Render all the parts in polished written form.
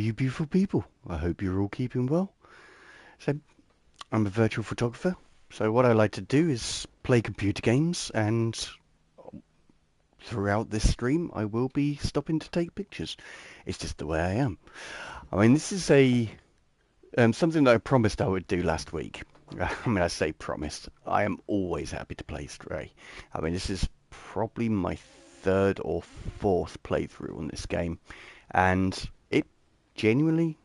you beautiful people? I hope you're all keeping well. So, I'm a virtual photographer. So what I like to do is play computer games, and throughout this stream I will be stopping to take pictures. It's just the way I am. I mean, this is a something that I promised I would do last week. I mean, I say promised. I am always happy to play Stray. I mean, this is probably my third or fourth playthrough on this game, and it genuinely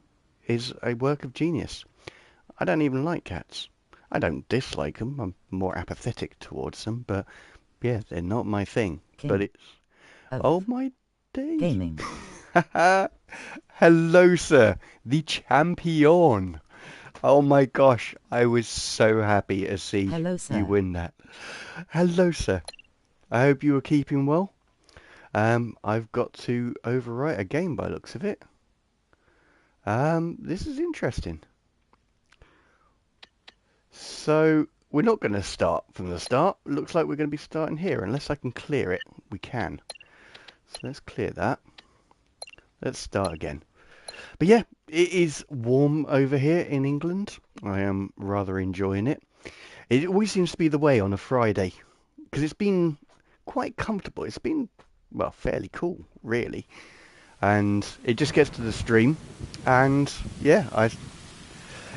is a work of genius. I don't even like cats. I don't dislike them. I'm more apathetic towards them, but yeah, they're not my thing. But King it's... of Oh my days. gaming. Hello, sir. The champion. Oh my gosh, I was so happy to see Hello, you sir. win that. Hello, sir. I hope you are keeping well. I've got to overwrite a game by the looks of it. This is interesting. So we're not going to start from the start. Looks like we're going to be starting here. Unless I can clear it, we can. So let's clear that. Let's start again. But yeah, it is warm over here in England. I am rather enjoying it. It always seems to be the way on a Friday, because it's been quite comfortable. It's been, well, fairly cool, really. And it just gets to the stream, and yeah,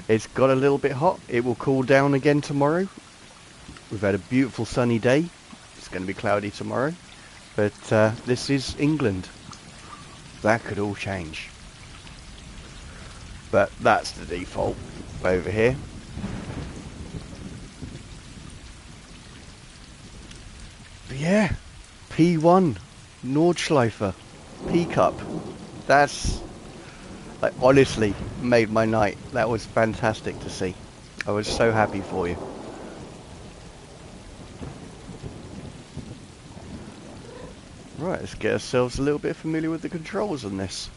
it's got a little bit hot. It will cool down again tomorrow. We've had a beautiful sunny day. It's going to be cloudy tomorrow, but this is England. That could all change. But that's the default over here. But yeah, P1, Nordschleifer, P-Cup. That's, like, honestly made my night. That was fantastic to see. I was so happy for you. Right, let's get ourselves a little bit familiar with the controls on this.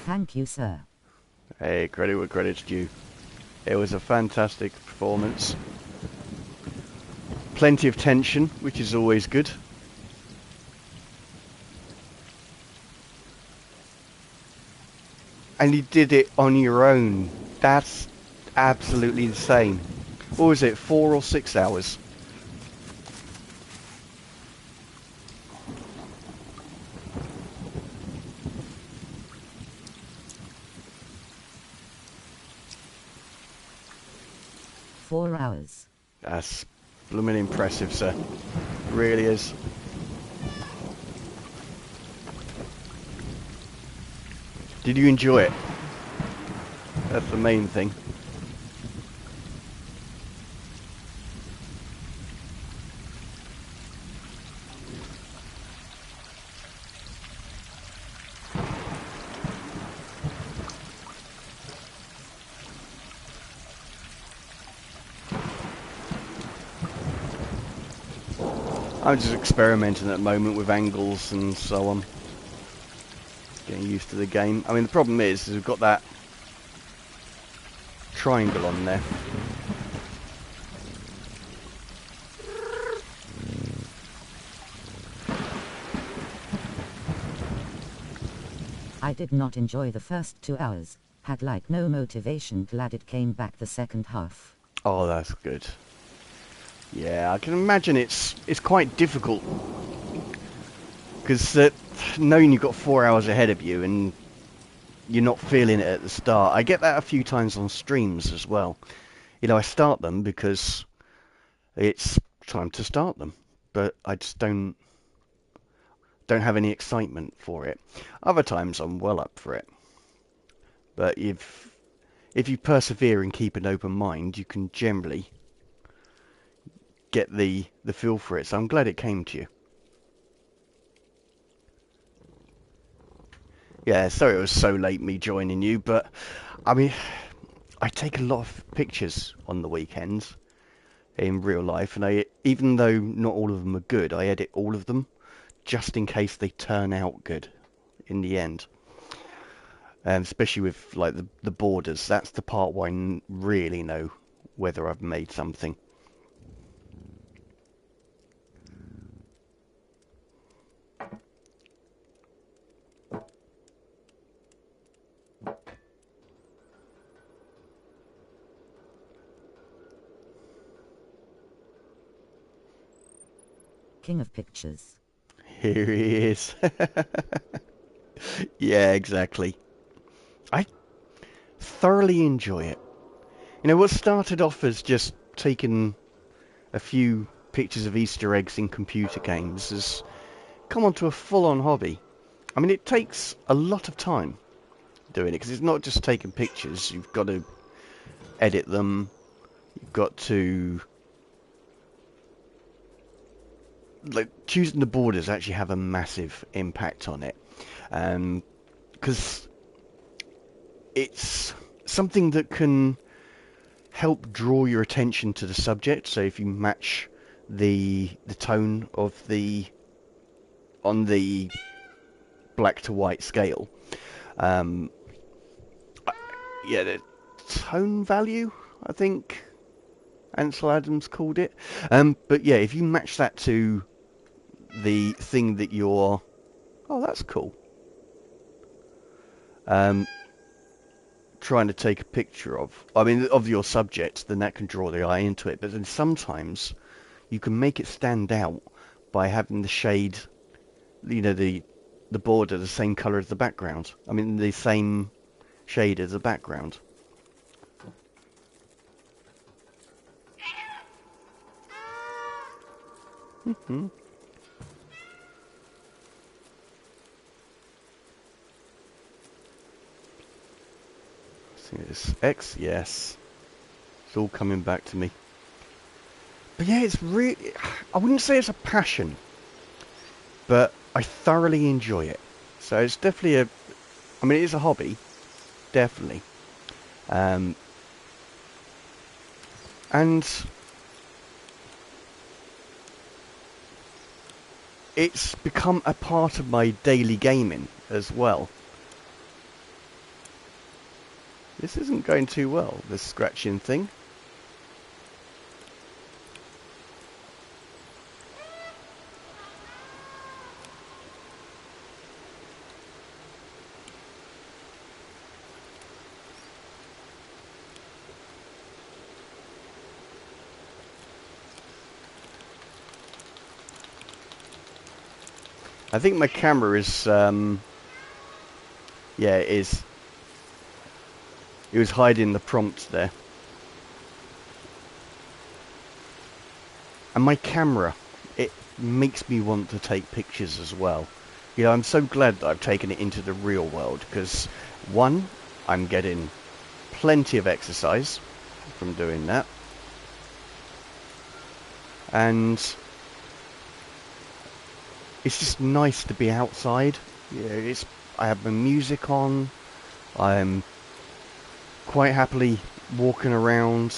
Thank you, sir. Hey, credit where credit's due. It was a fantastic performance. Plenty of tension, which is always good. And you did it on your own. That's absolutely insane. What was it, 4 or 6 hours? Four hours. That's blooming impressive, sir. Really is. Did you enjoy it? That's the main thing. I'm just experimenting at the moment with angles and so on. Getting used to the game. I mean, the problem is we've got that triangle on there. I did not enjoy the first 2 hours. Had like no motivation. Glad it came back the second half. Oh, that's good. Yeah, I can imagine it's quite difficult. Because knowing you've got 4 hours ahead of you and you're not feeling it at the start. I get that a few times on streams as well. You know, I start them because it's time to start them. But I just don't have any excitement for it. Other times I'm well up for it. But if you persevere and keep an open mind, you can generally get the feel for it. So I'm glad it came to you. Yeah, sorry it was so late me joining you, but I mean, I take a lot of pictures on the weekends in real life, and even though not all of them are good, I edit all of them just in case they turn out good in the end. Especially with like the borders, that's the part where I really know whether I've made something. King of pictures. Here he is. Yeah, exactly. I thoroughly enjoy it. You know, what started off as just taking a few pictures of Easter eggs in computer games has come onto a full-on hobby. I mean, it takes a lot of time doing it, because it's not just taking pictures. You've got to edit them. You've got to... like, choosing the borders actually have a massive impact on it. Because it's something that can help draw your attention to the subject. So if you match the tone of on the black to white scale, yeah, the tone value, I think Ansel Adams called it. But yeah, if you match that to the thing that you're, oh, that's cool, trying to take a picture of, I mean, of your subject, then that can draw the eye into it. But then sometimes you can make it stand out by having the shade, you know, the border the same colour as the background. I mean, the same shade as the background. Mm-hmm. See this X, yes. It's all coming back to me. But yeah, it's really, I wouldn't say it's a passion, but I thoroughly enjoy it. So it's definitely I mean, it is a hobby, definitely. And it's become a part of my daily gaming as well. This isn't going too well, this scratching thing. I think my camera is, yeah, it is. It was hiding the prompt there. And my camera, it makes me want to take pictures as well. You know, I'm so glad that I've taken it into the real world, because one, I'm getting plenty of exercise from doing that. And it's just nice to be outside. You know, I have my music on. I'm quite happily walking around,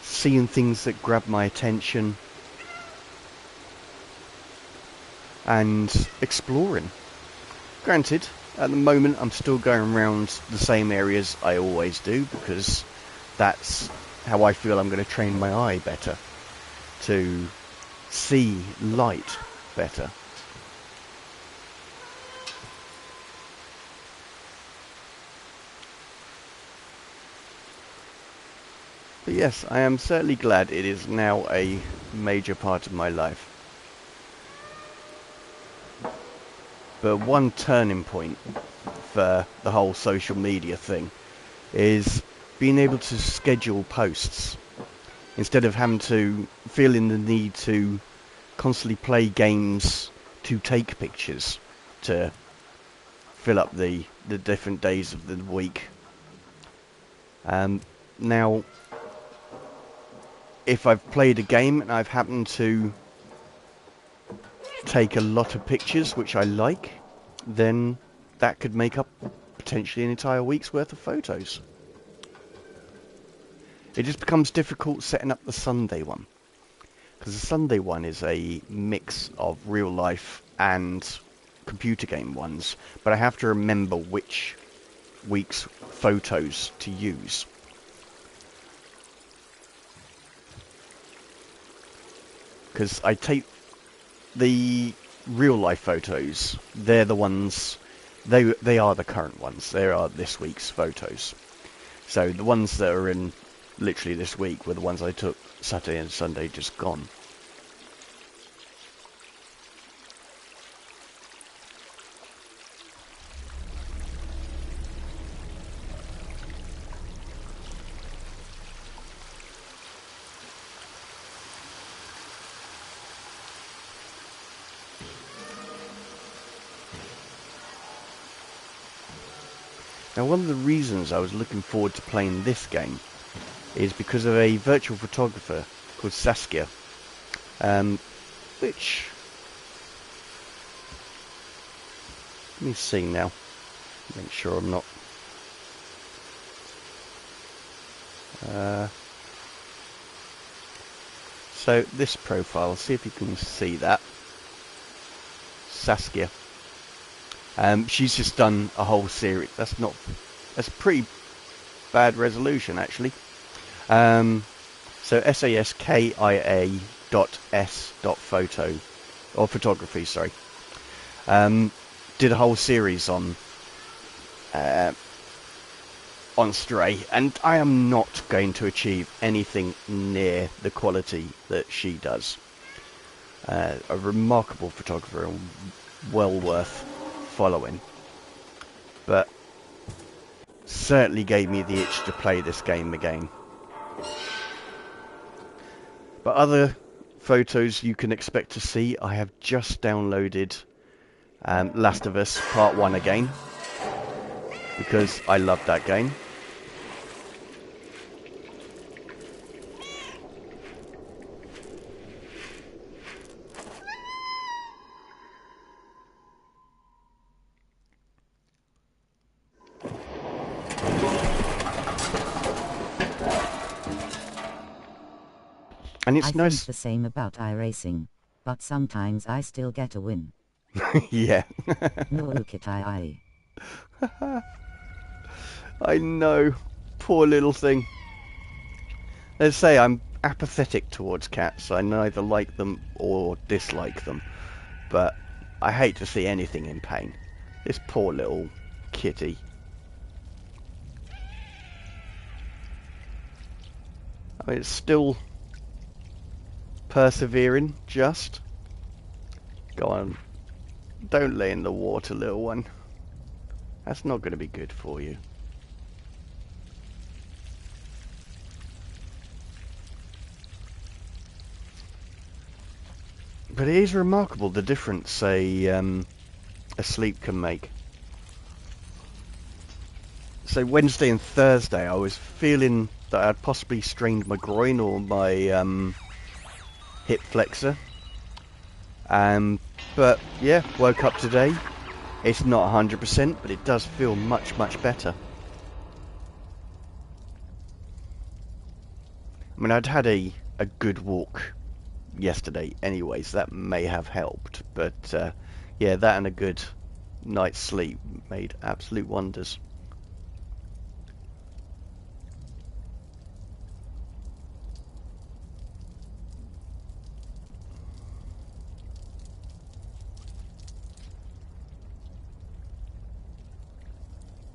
seeing things that grab my attention, and exploring. Granted, at the moment I'm still going around the same areas I always do, because that's how I feel I'm going to train my eye better, to see light better. But yes, I am certainly glad it is now a major part of my life. But one turning point for the whole social media thing is being able to schedule posts, instead of having to feeling the need to constantly play games to take pictures to fill up the different days of the week. Now, if I've played a game and I've happened to take a lot of pictures which I like, then that could make up potentially an entire week's worth of photos. It just becomes difficult setting up the Sunday one, because the Sunday one is a mix of real life and computer game ones, but I have to remember which week's photos to use. Because I take the real life photos, they're the ones, they are the current ones, they are this week's photos. So the ones that are in literally this week were the ones I took Saturday and Sunday just gone. Now, one of the reasons I was looking forward to playing this game is because of a virtual photographer called Saskia, which, let me see now, make sure I'm not, so this profile, see if you can see that, Saskia. She's just done a whole series. That's a pretty bad resolution actually. So SASKIA dot S dot photo, or photography, sorry. Did a whole series on Stray, and I am not going to achieve anything near the quality that she does. A remarkable photographer and well worth following, but certainly gave me the itch to play this game again. But other photos you can expect to see, I have just downloaded Last of Us Part 1 again, because I love that game. And it's I nice. think the same about iRacing, but sometimes I still get a win. Yeah. No look at I. I know. Poor little thing. Let's say I'm apathetic towards cats. I neither like them or dislike them. But I hate to see anything in pain. This poor little kitty. I mean, it's still persevering, just. Go on. Don't lay in the water, little one. That's not going to be good for you. But it is remarkable the difference a sleep can make. So Wednesday and Thursday I was feeling that I'd possibly strained my groin or my hip flexor. But yeah, woke up today. It's not 100%, but it does feel much, much better. I mean, I'd had a good walk yesterday anyway, so that may have helped. But yeah, that and a good night's sleep made absolute wonders.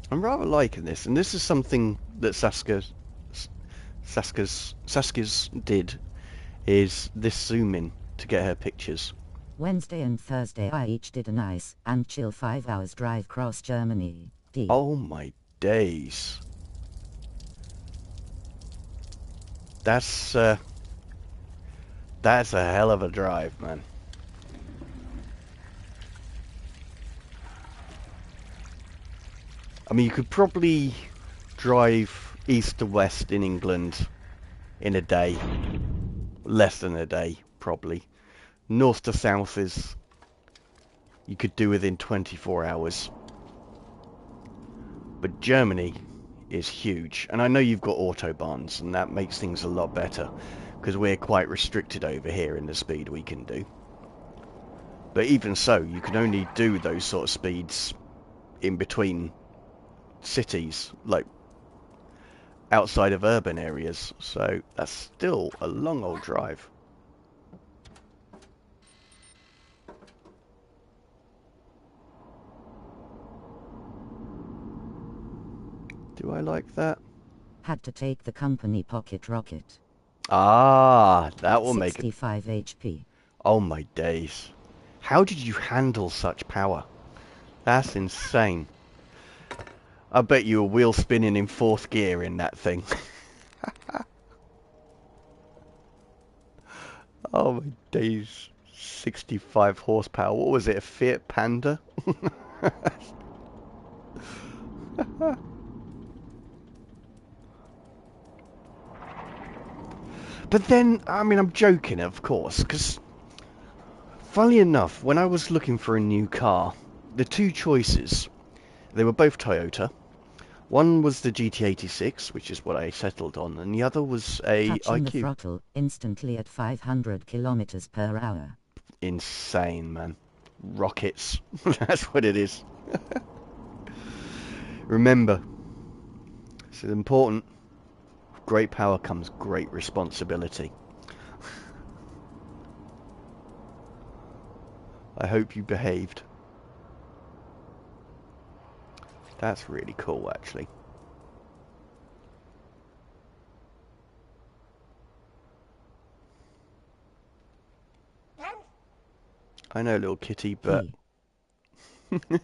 I'm rather liking this, and this is something that Saskia's did, is this zoom in to get her pictures. Wednesday and Thursday I each did a nice and chill 5 hours drive cross Germany. Oh my days. That's a hell of a drive, man. I mean, you could probably drive east to west in England in a day. Less than a day, probably. North to south is you could do within 24 hours. But Germany is huge. And I know you've got autobahns, and that makes things a lot better, because we're quite restricted over here in the speed we can do. But even so, you can only do those sort of speeds in between cities, like outside of urban areas. So that's still a long old drive. Do I like that? Had to take the company pocket rocket. Ah, that will make it. 65 HP. Oh my days. How did you handle such power? That's insane. I bet you were wheel spinning in 4th gear in that thing. Oh my days. 65 horsepower. What was it, a Fiat Panda? But then, I mean, I'm joking, of course, because funnily enough, when I was looking for a new car, the two choices, they were both Toyota. One was the GT86, which is what I settled on, and the other was a Touching the IQ. throttle instantly at 500 kilometers per hour. Insane, man. Rockets. That's what it is. Remember, this is important. With great power comes great responsibility. I hope you behaved. That's really cool, actually. I know, little kitty, but... Key.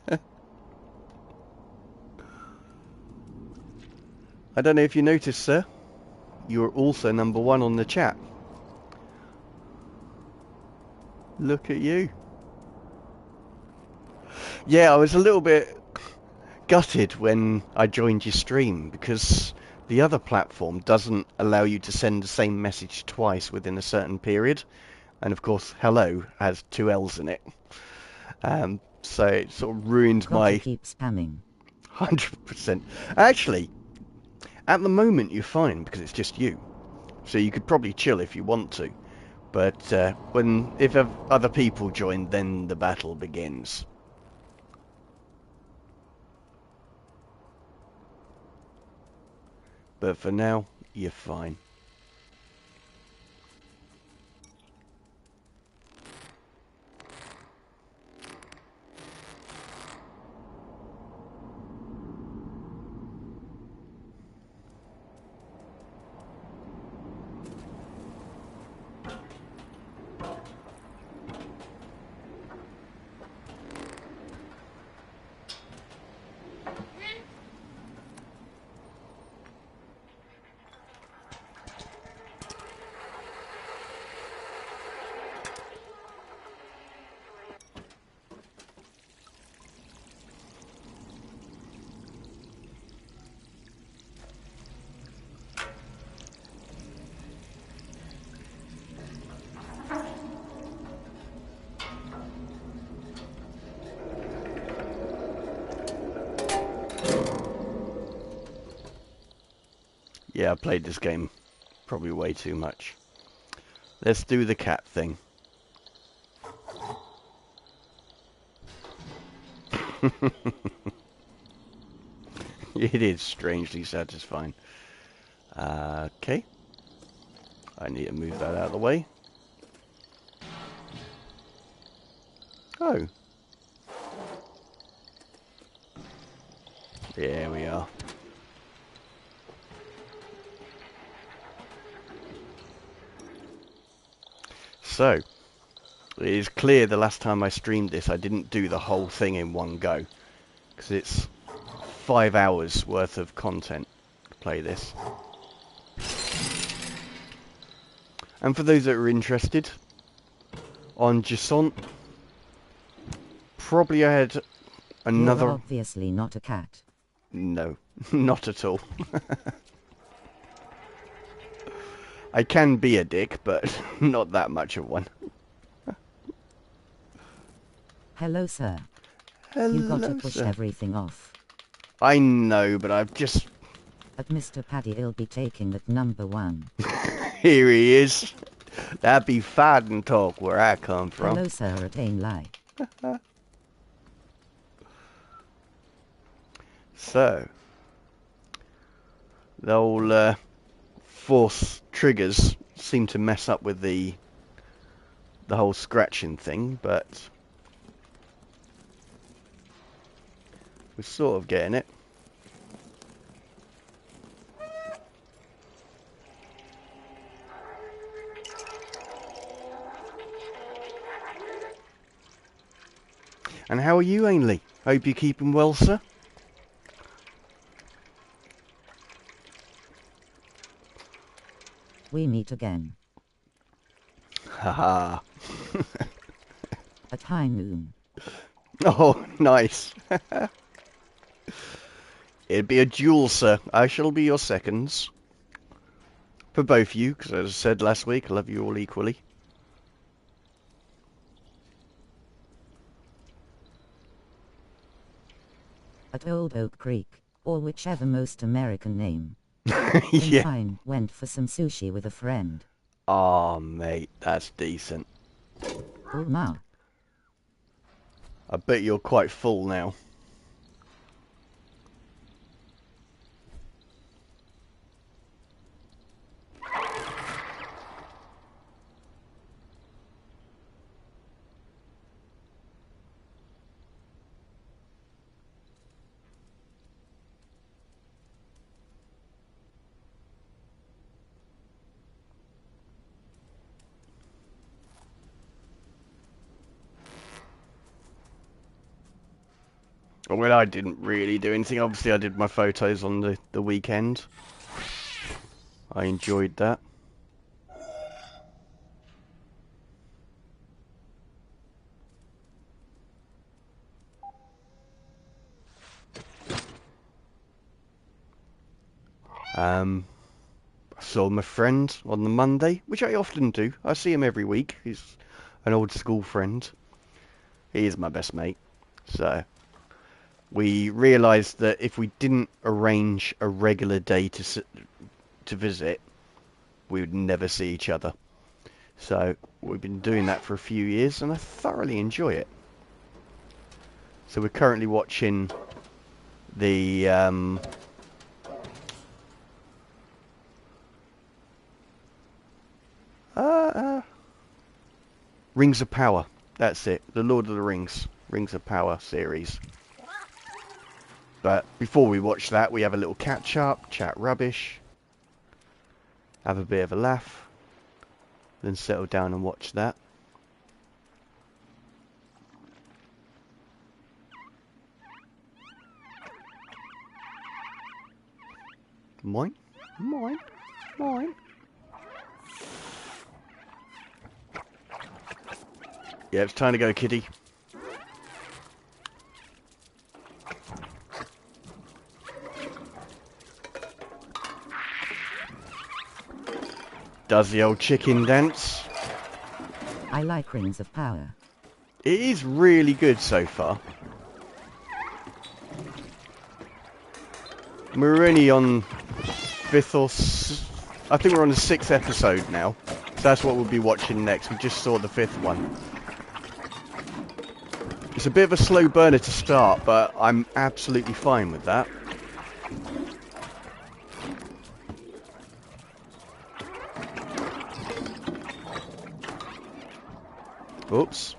I don't know if you noticed, sir. You're also #1 on the chat. Look at you. Yeah, I was a little bit gutted when I joined your stream because the other platform doesn't allow you to send the same message twice within a certain period. And of course, hello has two L's in it. So it sort of ruined Gotta my keep spamming. 100%. Actually, at the moment you're fine because it's just you. So you could probably chill if you want to. But if other people join, then the battle begins. But for now, you're fine. Yeah, I played this game probably way too much. Let's do the cat thing. It is strangely satisfying. Okay. I need to move that out of the way. Oh. There we are. So, it is clear the last time I streamed this I didn't do the whole thing in one go. Because it's 5 hours worth of content to play this. And for those that are interested, on Gisant, probably I had another... You're obviously not a cat. No, not at all. I can be a dick, but not that much of one. Hello, sir. You gotta Hello, push sir. everything off. I know, but I've just... At Mr. Paddy'll be taking at #1. Here he is. That be fighting talk where I come from. Hello, sir, it ain't lie. So, the old force triggers seem to mess up with the whole scratching thing, but we're sort of getting it. And how are you, Ainley? Hope you're keeping well, sir. We meet again. Haha. At high noon. Oh, nice. It'd be a duel, sir. I shall be your seconds. For both of you, because as I said last week, I love you all equally. At Old Oak Creek, or whichever most American name. Yeah. Fine, went for some sushi with a friend. Aw, mate, that's decent. Oh ma. I bet you're quite full now. Well, I didn't really do anything. Obviously, I did my photos on the weekend. I enjoyed that. I saw my friend on the Monday, which I often do. I see him every week. He's an old school friend. He is my best mate. So we realised that if we didn't arrange a regular day to visit, we would never see each other. So we've been doing that for a few years, and I thoroughly enjoy it. So we're currently watching the Rings of Power. That's it. The Lord of the Rings. Rings of Power series. But before we watch that, we have a little catch up, chat rubbish, have a bit of a laugh, then settle down and watch that. Mine? Mine? Mine? Yeah, it's time to go, kitty. Does the old chicken dance. I like Rings of Power. It is really good so far. We're only on I think we're on the 6th episode now. So that's what we'll be watching next. We just saw the 5th one. It's a bit of a slow burner to start, but I'm absolutely fine with that. Oops.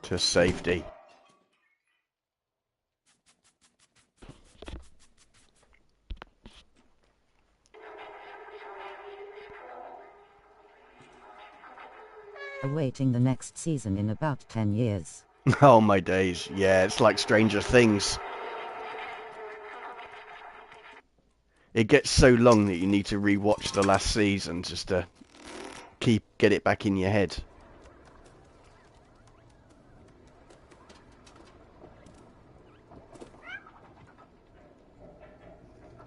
To safety. Awaiting the next season in about 10 years. Oh my days. Yeah, it's like Stranger Things. It gets so long that you need to re-watch the last season just to get it back in your head.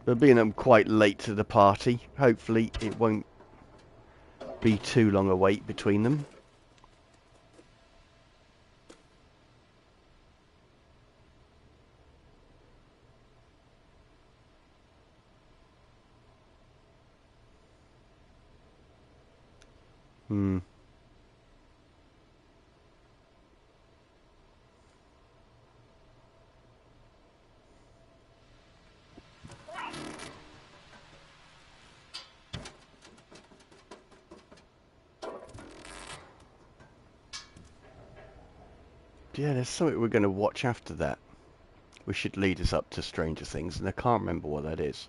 But being I'm quite late to the party, hopefully it won't be too long a wait between them. Yeah, there's something we're going to watch after that. We should lead us up to Stranger Things, and I can't remember what that is.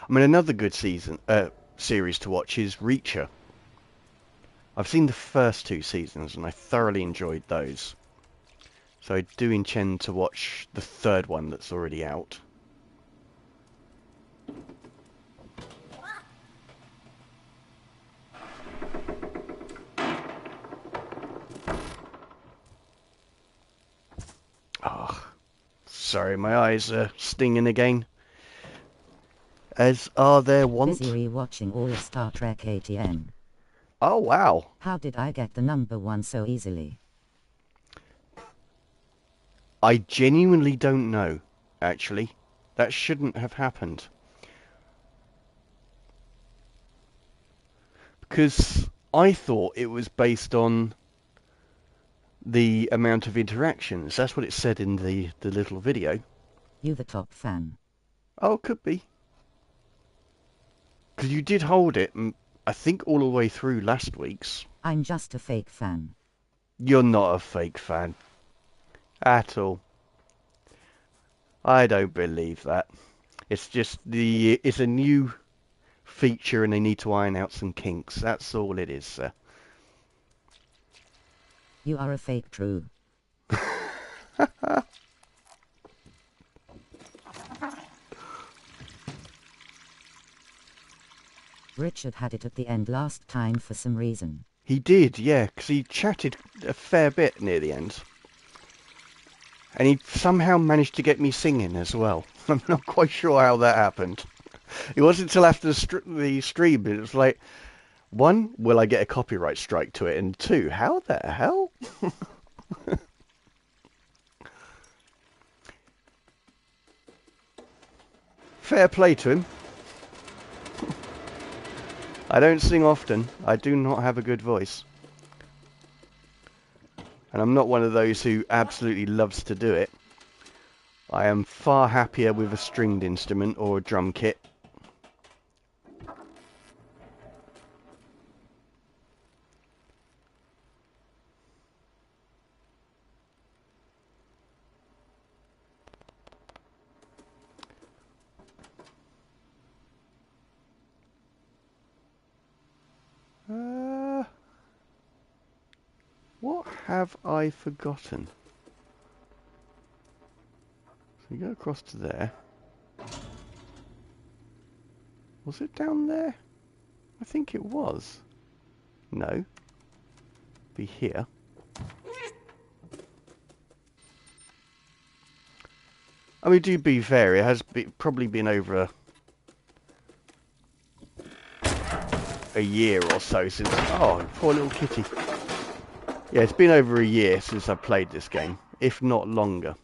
I mean, another good series to watch is Reacher. I've seen the first 2 seasons, and I thoroughly enjoyed those. So I do intend to watch the 3rd one that's already out. Sorry, my eyes are stinging again. As are their wont. Busy rewatching all of Star Trek ATM. Oh, wow. How did I get the number 1 so easily? I genuinely don't know, actually. That shouldn't have happened. Because I thought it was based on the amount of interactions. That's what it said in the little video. You the top fan. Oh, could be. Because you did hold it, I think, all the way through last week's. I'm just a fake fan. You're not a fake fan. At all. I don't believe that. It's just it's a new feature and they need to iron out some kinks. That's all it is, sir. You are a fake true. Richard had it at the end last time for some reason. He did, yeah, because he chatted a fair bit near the end. And he somehow managed to get me singing as well. I'm not quite sure how that happened. It wasn't until after the stream, it was like, one, will I get a copyright strike to it? And two, how the hell? Fair play to him. I don't sing often. I do not have a good voice. And I'm not one of those who absolutely loves to do it. I am far happier with a stringed instrument or a drum kit. What have I forgotten? So you go across to there. Was it down there? I think it was. No. Be here. I mean, to be fair, it has probably been over a year or so since... Oh, poor little kitty. Yeah, it's been over a year since I played this game, if not longer.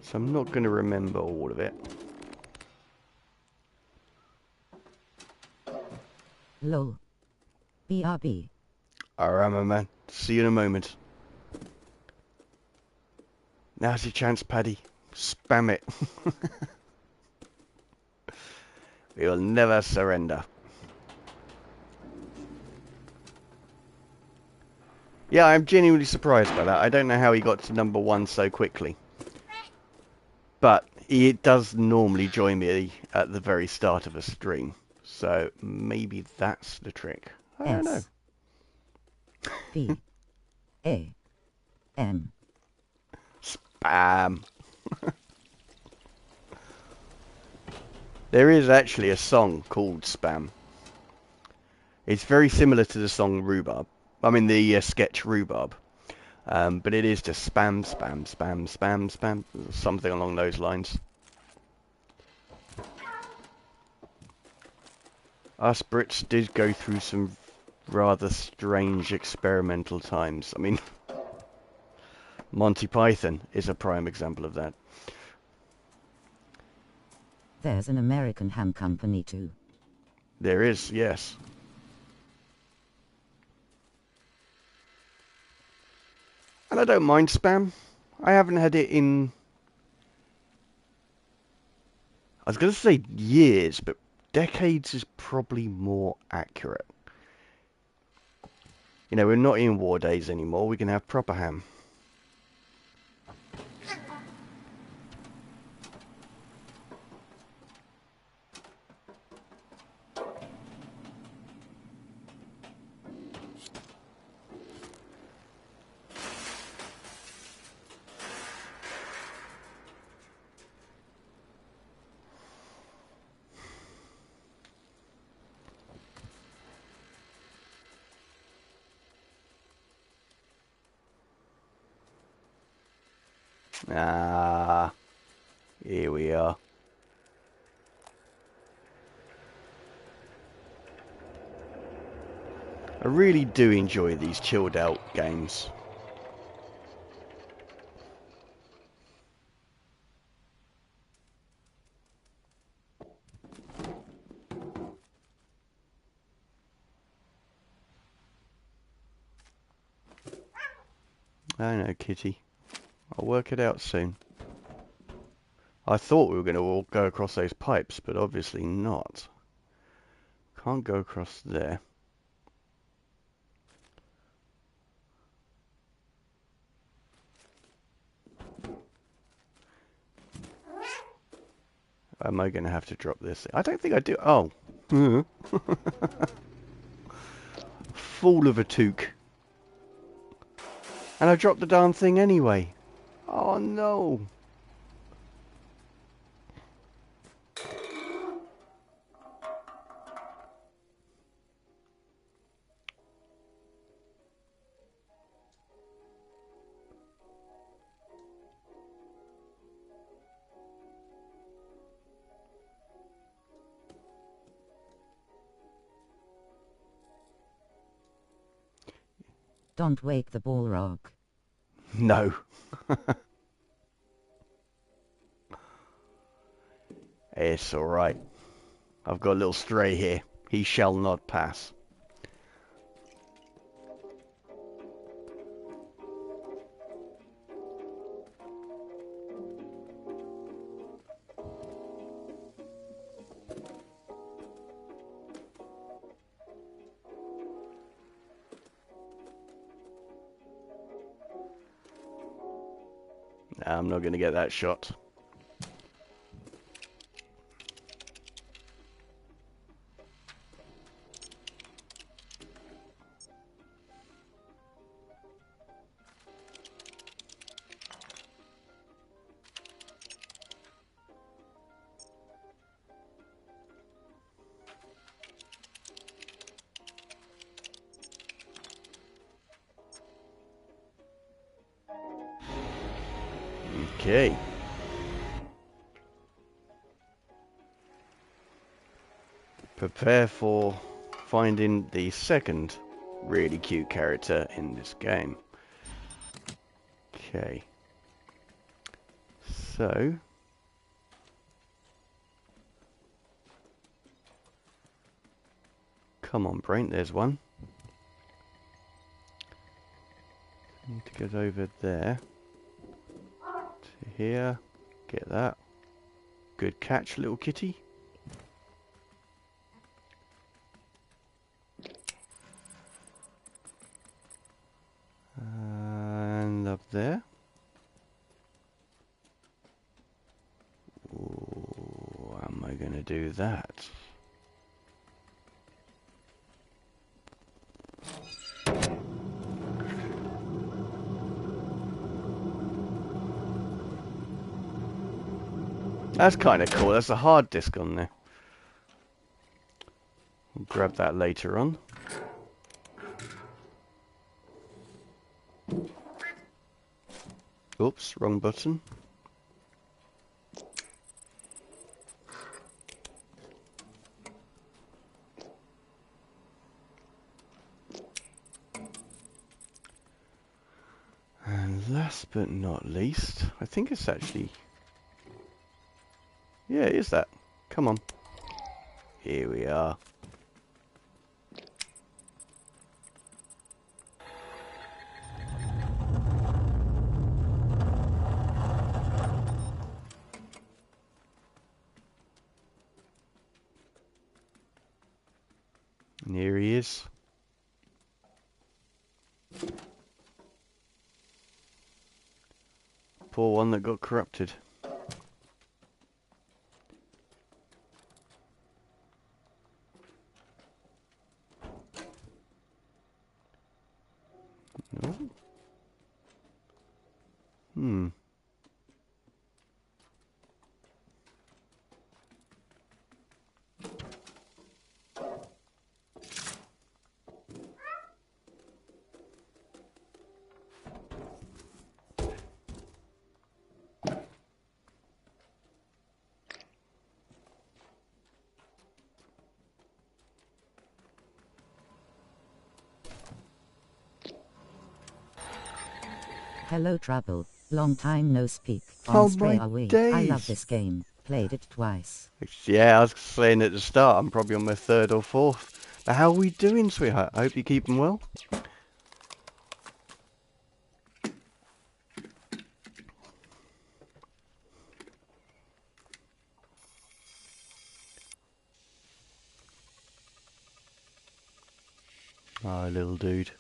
So I'm not going to remember all of it. Lol. BRB. Alright, my man. See you in a moment. Now's your chance, Paddy. Spam it. We will never surrender. Yeah, I'm genuinely surprised by that. I don't know how he got to number 1 so quickly. But he does normally join me at the very start of a stream. So maybe that's the trick. I don't know. P. A. M. Spam. There is actually a song called Spam. It's very similar to the song Rhubarb. I mean the sketch Rhubarb. But it is just spam, spam, spam, spam, spam. Something along those lines. Us Brits did go through some rather strange experimental times. I mean, Monty Python is a prime example of that. There's an American ham company too. There is, yes. And I don't mind spam. I haven't had it in... I was going to say years, but decades is probably more accurate. You know, we're not in war days anymore. We can have proper ham. Ah, here we are. I really do enjoy these chilled out games. I know, kitty. I'll work it out soon. I thought we were going to all go across those pipes, but obviously not. Can't go across there. Am I going to have to drop this? I don't think I do. Oh. Fool of a toque. And I dropped the darn thing anyway. Oh no. Don't wake the Balrog. No. It's alright. I've got a little stray here. He shall not pass. Nah, I'm not going to get that shot. Okay. Prepare for finding the second really cute character in this game. Okay. So. Come on, brain, there's one. Need to get over there. To here. Get that. Good catch, little kitty. And up there. Ooh, how am I going to do that? That's kind of cool. That's a hard disk on there. We'll grab that later on. Oops, wrong button. And last but not least, I think it's actually... Yeah, it is that. Come on. Here we are. And here he is. Poor one that got corrupted. No. Hmm. Hello Trouble, long time no speak. Oh On Stray my are we? I love days. this game. Played it twice. Yeah, I was saying at the start, I'm probably on my third or fourth. But how are we doing, sweetheart? I hope you're keeping well. Oh, little dude.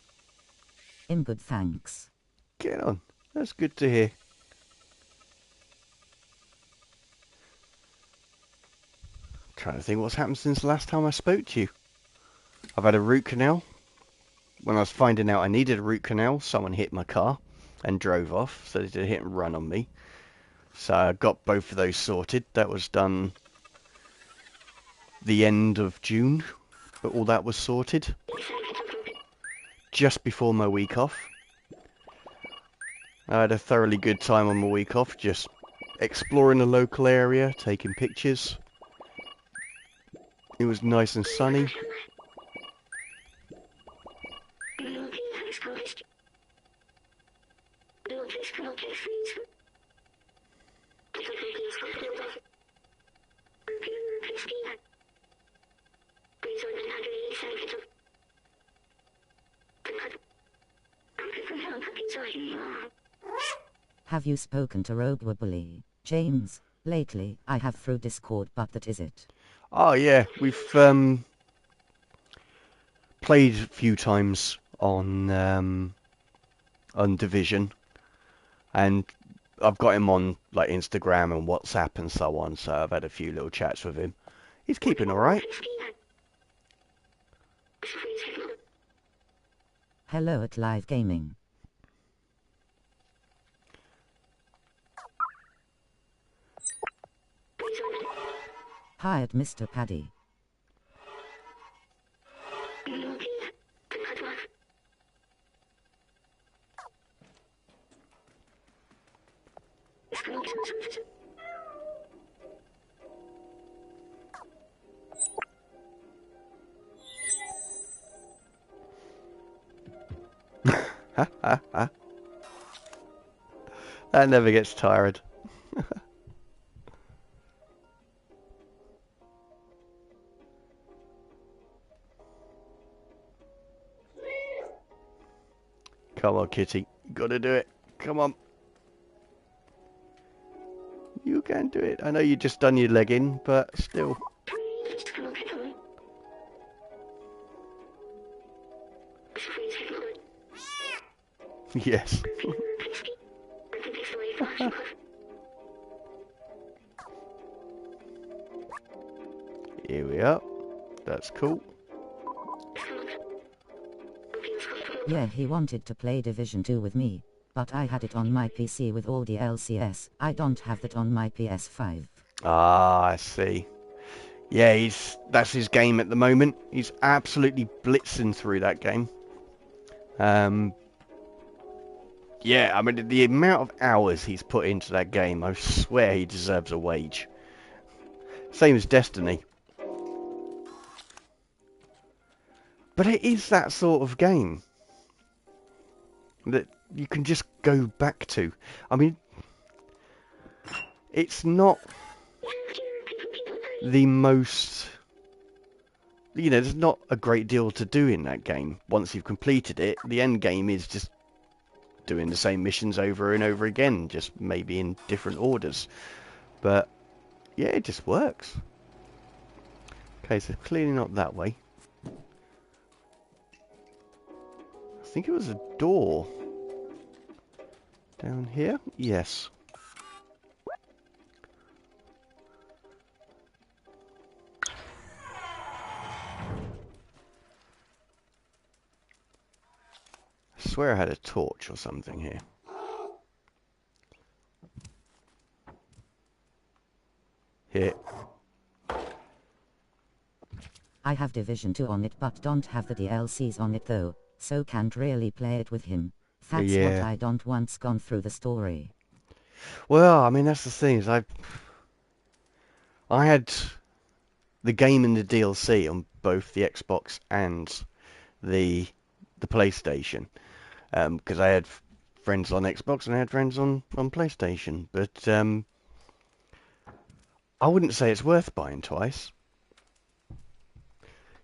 In good thanks. Get on. That's good to hear. Trying to think what's happened since the last time I spoke to you. I've had a root canal. When I was finding out I needed a root canal, someone hit my car and drove off, so they did a hit and run on me. So I got both of those sorted. That was done the end of June, but all that was sorted just before my week off. I had a thoroughly good time on my week off, just exploring the local area, taking pictures. It was nice and sunny. Have you spoken to Rogue Wobbly, James? Lately, I have through Discord, but that is it. Oh yeah, we've played a few times on Division, and I've got him on like Instagram and WhatsApp and so on, so I've had a few little chats with him. He's keeping alright. Hello at Live Gaming. Hi at Mr. Paddy. That never gets tired. Come on, Kitty. You gotta do it. Come on. You can do it. I know you just done your leg in, but still. Yes. Here we are. That's cool. Yeah, he wanted to play Division 2 with me, but I had it on my PC with all the LCS. I don't have that on my PS5. Ah, I see. Yeah, that's his game at the moment. He's absolutely blitzing through that game. Yeah, I mean, the amount of hours he's put into that game, I swear he deserves a wage. Same as Destiny. But it is that sort of game that you can just go back to. I mean, it's not the most... You know, there's not a great deal to do in that game. Once you've completed it, the end game is just doing the same missions over and over again, just maybe in different orders. But, yeah, it just works. Okay, so clearly not that way. I think it was a door. Down here? Yes. I swear I had a torch or something here. Here. I have Division 2 on it but don't have the DLCs on it though, so can't really play it with him. That's what Yeah. I don't want gone through the story. Well, I mean, that's the thing, is I had the game and the DLC on both the Xbox and the PlayStation, because I had friends on Xbox and I had friends on PlayStation. But I wouldn't say it's worth buying twice.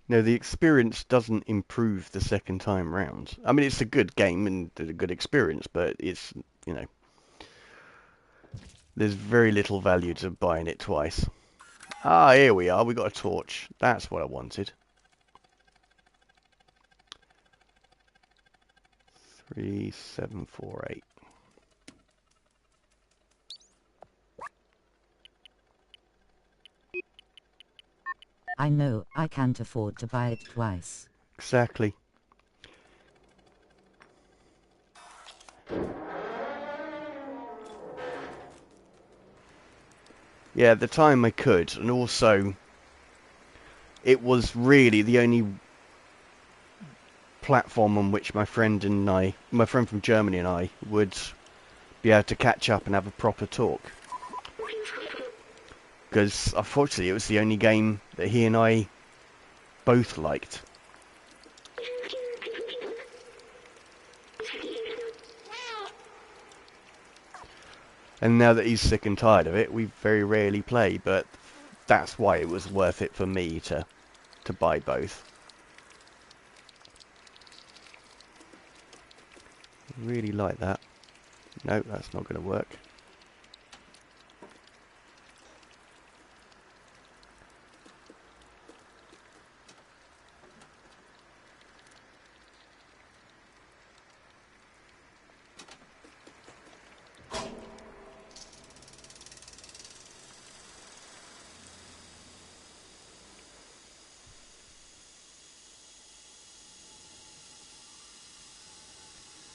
No, the experience doesn't improve the second time round. I mean, it's a good game and a good experience, but it's, you know, there's very little value to buying it twice. Ah, here we are. We got a torch. That's what I wanted. 3748. I know, I can't afford to buy it twice. Exactly. Yeah, at the time I could, and also it was really the only platform on which my friend from Germany and I would be able to catch up and have a proper talk. Because unfortunately it was the only game that he and I both liked. And now that he's sick and tired of it, we very rarely play, but that's why it was worth it for me to buy both. Really like that. No, that's not going to work.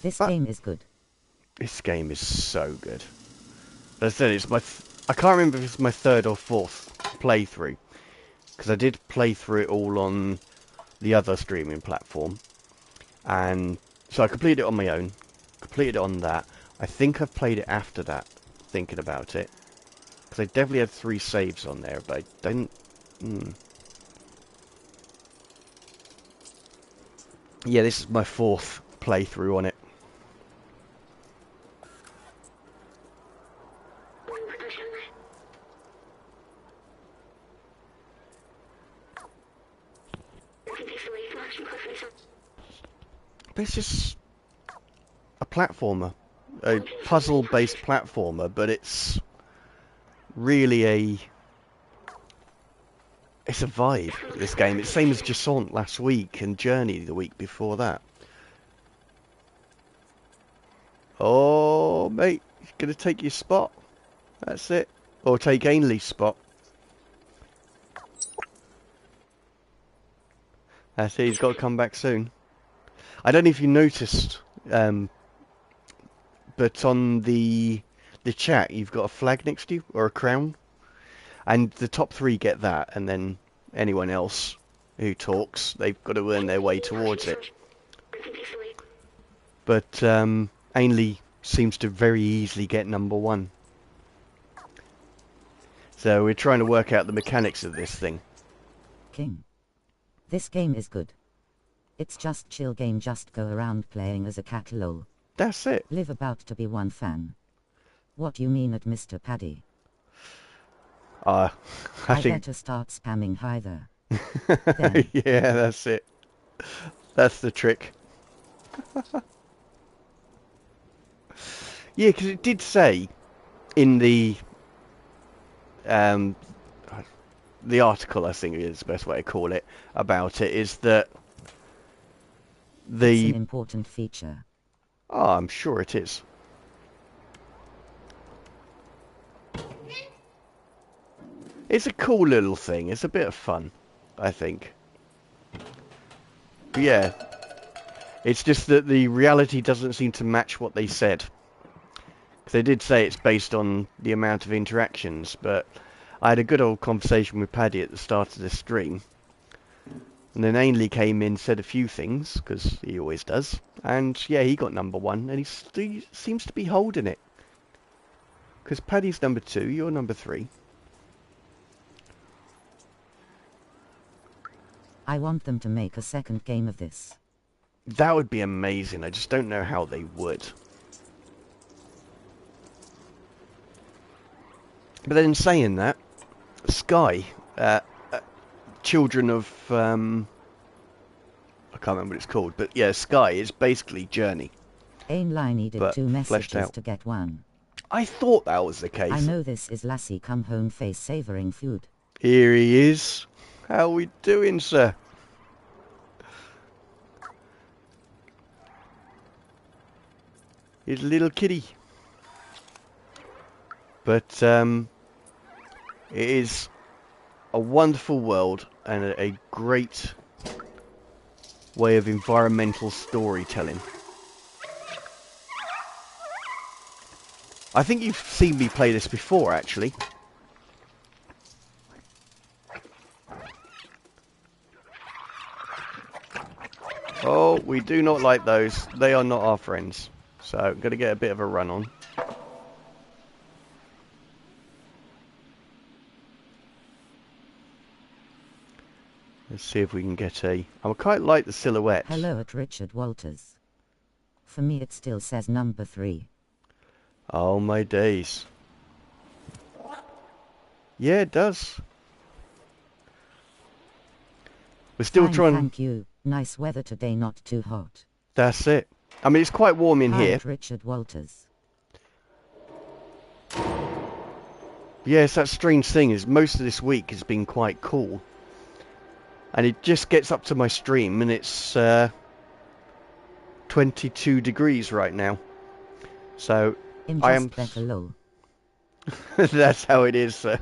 This But game is good. this game is so good. As I said, it's I can't remember if it's my third or fourth playthrough, because I did play through it all on the other streaming platform, and so I completed it on my own, completed it on that. I think I've played it after that, thinking about it, because I definitely had 3 saves on there, but I don't. Yeah, this is my 4th playthrough on it. But it's just a platformer, a puzzle-based platformer, but it's really it's a vibe, this game. It's the same as Jasont last week and Journey the week before that. Oh, mate, he's going to take your spot. That's it. Or take Ainley's spot. That's it, he's got to come back soon. I don't know if you noticed, but on the chat, you've got a flag next to you, or a crown. And the top 3 get that, and then anyone else who talks, they've got to earn their way towards it. But Ainley seems to very easily get number 1. So we're trying to work out the mechanics of this thing. King. This game is good. It's just chill game, just go around playing as a cat, lol. That's it. Live about to be one fan. What you mean at Mr. Paddy? I think... better start spamming hi there. Yeah, that's it. That's the trick. Yeah, because it did say in the article, I think is the best way to call it, about it, is that It's an important feature. Oh, I'm sure it is. It's a cool little thing. It's a bit of fun, I think. But yeah, it's just that the reality doesn't seem to match what they said. They did say it's based on the amount of interactions, but I had a good old conversation with Paddy at the start of this stream. And then Ainley came in, said a few things, because he always does. And yeah, he got number 1, and he seems to be holding it. Because Paddy's number 2, you're number 3. I want them to make a second game of this. That would be amazing. I just don't know how they would. But then saying that, Sky, children of I can't remember what it's called, but yeah, Sky is basically Journey, Ainley needed but 2 fleshed messages out. to get 1. I thought that was the I case. know this is Lassie come home face savouring food. Here he is. How we doing, sir? He's a little kitty. But it is a wonderful world and a great way of environmental storytelling. I think you've seen me play this before, actually. Oh, we do not like those. They are not our friends. So, I'm going to get a bit of a run on. Let's see if we can get a... I quite like the silhouette. Hello at Richard Walters. For me it still says number 3. Oh my days. Yeah, it does. We're still Fine, trying... thank you. Nice weather today, not too hot. That's it. I mean, it's quite warm in Hi here. at Richard Walters. Yes, that strange thing is most of this week has been quite cool. And it just gets up to my stream and it's 22 degrees right now. So I'm I just am... better lol. That's how it is, sir.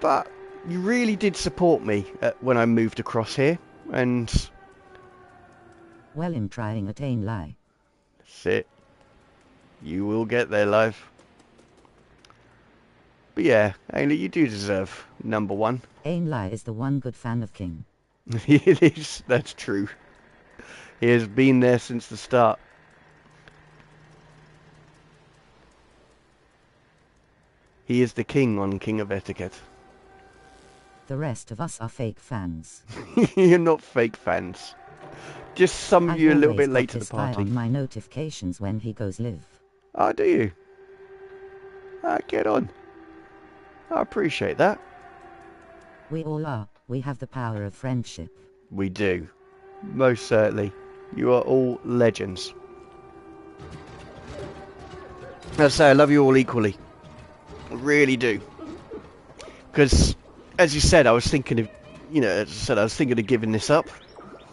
But you really did support me when I moved across here. And Well, I'm trying at Ainley. that's it. You will get there, live. But yeah, Ainley, you do deserve number 1. Ainley is the one good fan of King. It is, that's true. He has been there since the start. He is the king on King of Etiquette. The rest of us are fake fans. You're not fake fans. Just some of I've you a little always bit late got to the his eye party. on my notifications when he goes live. Oh, do you? Ah, get on. I appreciate that. We all are. We have the power of friendship. We do. Most certainly. You are all legends. As I say, I love you all equally. I really do. Because, as you said, I was thinking of, you know, as I said, I was thinking of giving this up.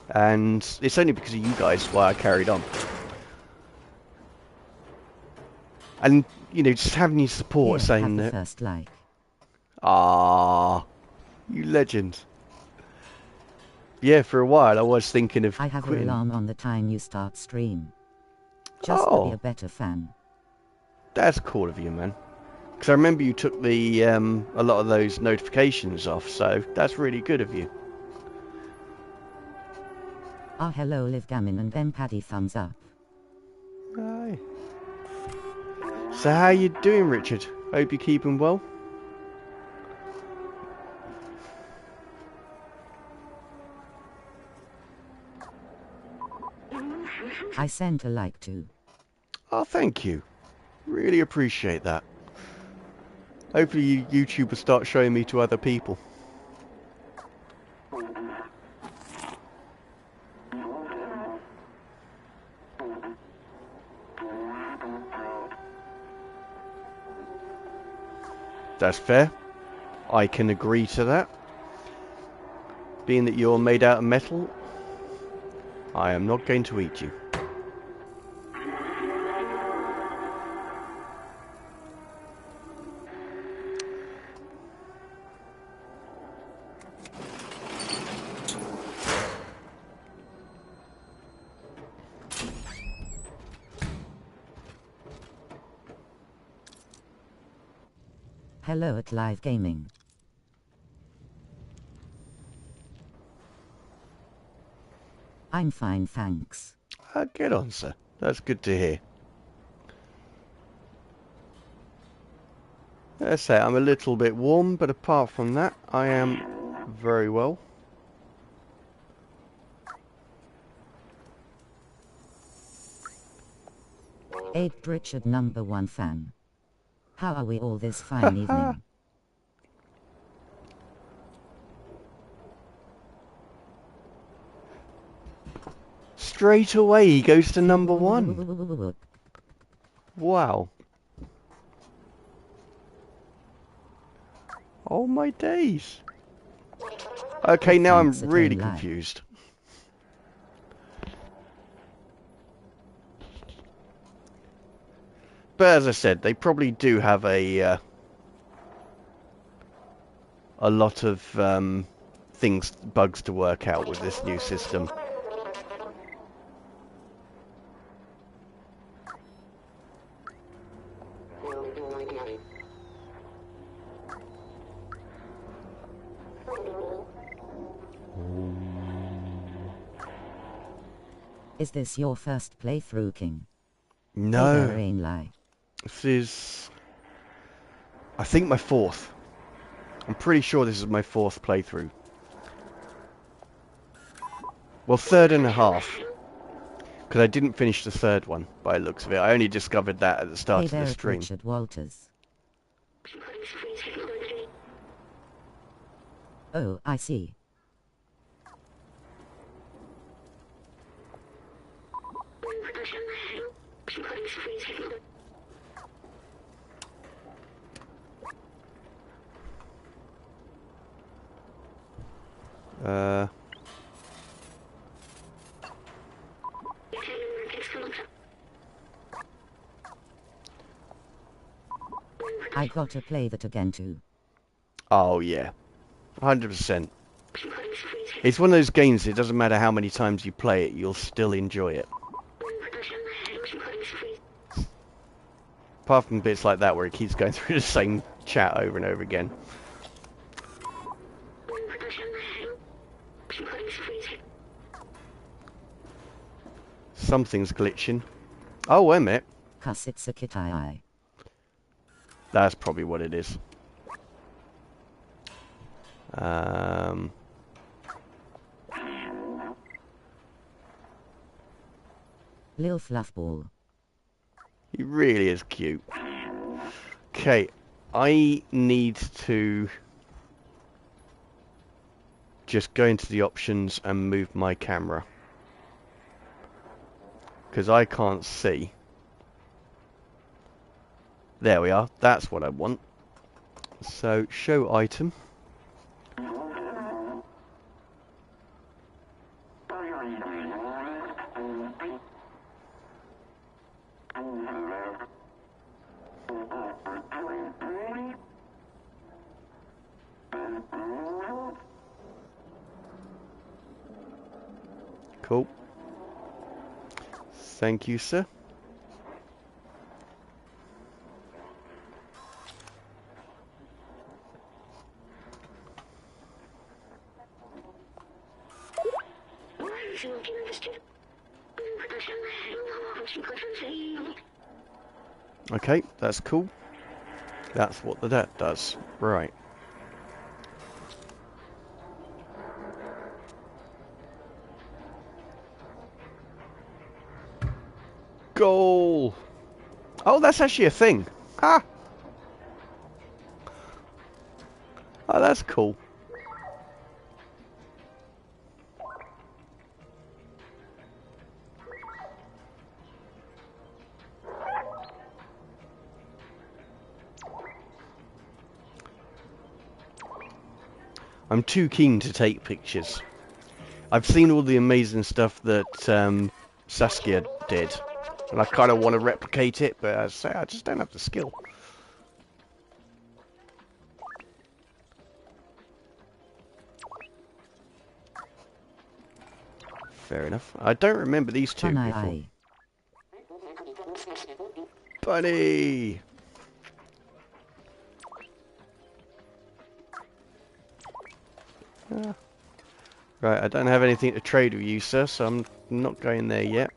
And it's only because of you guys why I carried on. And, you know, just having your support Here, saying have the that... first like. Ah, you legend. Yeah, for a while I was thinking of I have quitting. an alarm on the time you start stream. Just to be a better fan. That's cool of you, man. Because I remember you took the a lot of those notifications off, so that's really good of you. Ah, hello Liv Gammon and M Paddy thumbs up. Aye. So how you doing, Richard? Hope you're keeping well. I sent a like too. Oh, thank you. Really appreciate that. Hopefully YouTube will start showing me to other people. That's fair. I can agree to that. Being that you're made out of metal, I am not going to eat you. Hello at Live Gaming. I'm fine, thanks. Get on, sir. That's good to hear. Let's say I'm a little bit warm, but apart from that, I am very well. 8 Richard #1 fan. How are we all this fine evening? Straight away he goes to #1. Wow. Oh my days. Okay, now I'm really confused. But as I said, they probably do have a lot of bugs to work out with this new system. Is this your first playthrough, King? No. Hey there, lie. This is, I think, my 4th. I'm pretty sure this is my 4th playthrough. Well, 3rd and a half. Because I didn't finish the 3rd one, by the looks of it. I only discovered that at the start of the stream. Richard Walters. Oh, I see. I gotta play that again too. Oh yeah, 100%. It's one of those games, it doesn't matter how many times you play it, you'll still enjoy it. Apart from bits like that where it keeps going through the same chat over and over again. Something's glitching. Oh, wait a minute. 'Cause it's a Kitai. That's probably what it is. Lil Fluffball. He really is cute. Okay, I need to just go into the options and move my camera. Because I can't see. There we are. That's what I want. So, show item. Cool. Thank you, sir. Okay, that's cool. That's what that does. Right. Goal! Oh, that's actually a thing. Ha! Oh, that's cool. I'm too keen to take pictures. I've seen all the amazing stuff that Saskia did, and I kind of want to replicate it, but as I say, I just don't have the skill. Fair enough. I don't remember these two before. Bunny! Right, I don't have anything to trade with you, sir, so I'm not going there yet.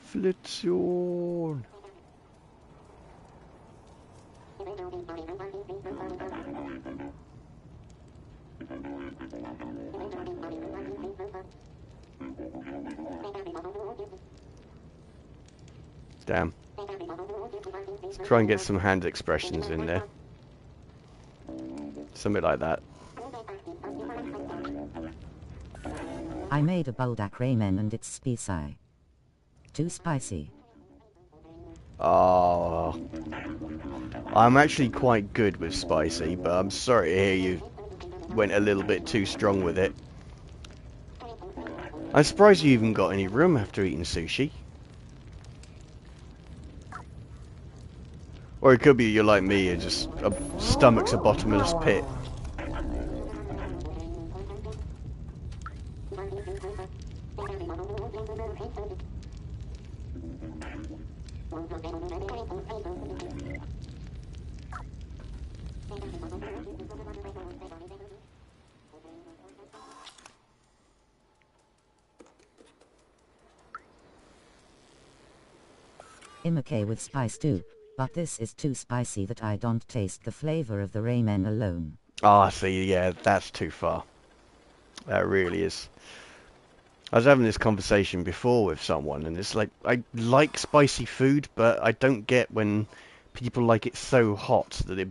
Flition! Damn. Let's try and get some hand expressions in there. Something like that. I made a buldak ramen and it's spicy. Too spicy. Oh, I'm actually quite good with spicy, but I'm sorry to hear you went a little bit too strong with it. I'm surprised you even got any room after eating sushi. Or it could be you're like me and just stomach's a bottomless pit. I'm okay with spice too, but this is too spicy that I don't taste the flavor of the ramen alone. Ah, see, yeah, that's too far. That really is. I was having this conversation before with someone, and it's like, I like spicy food, but I don't get when people like it so hot that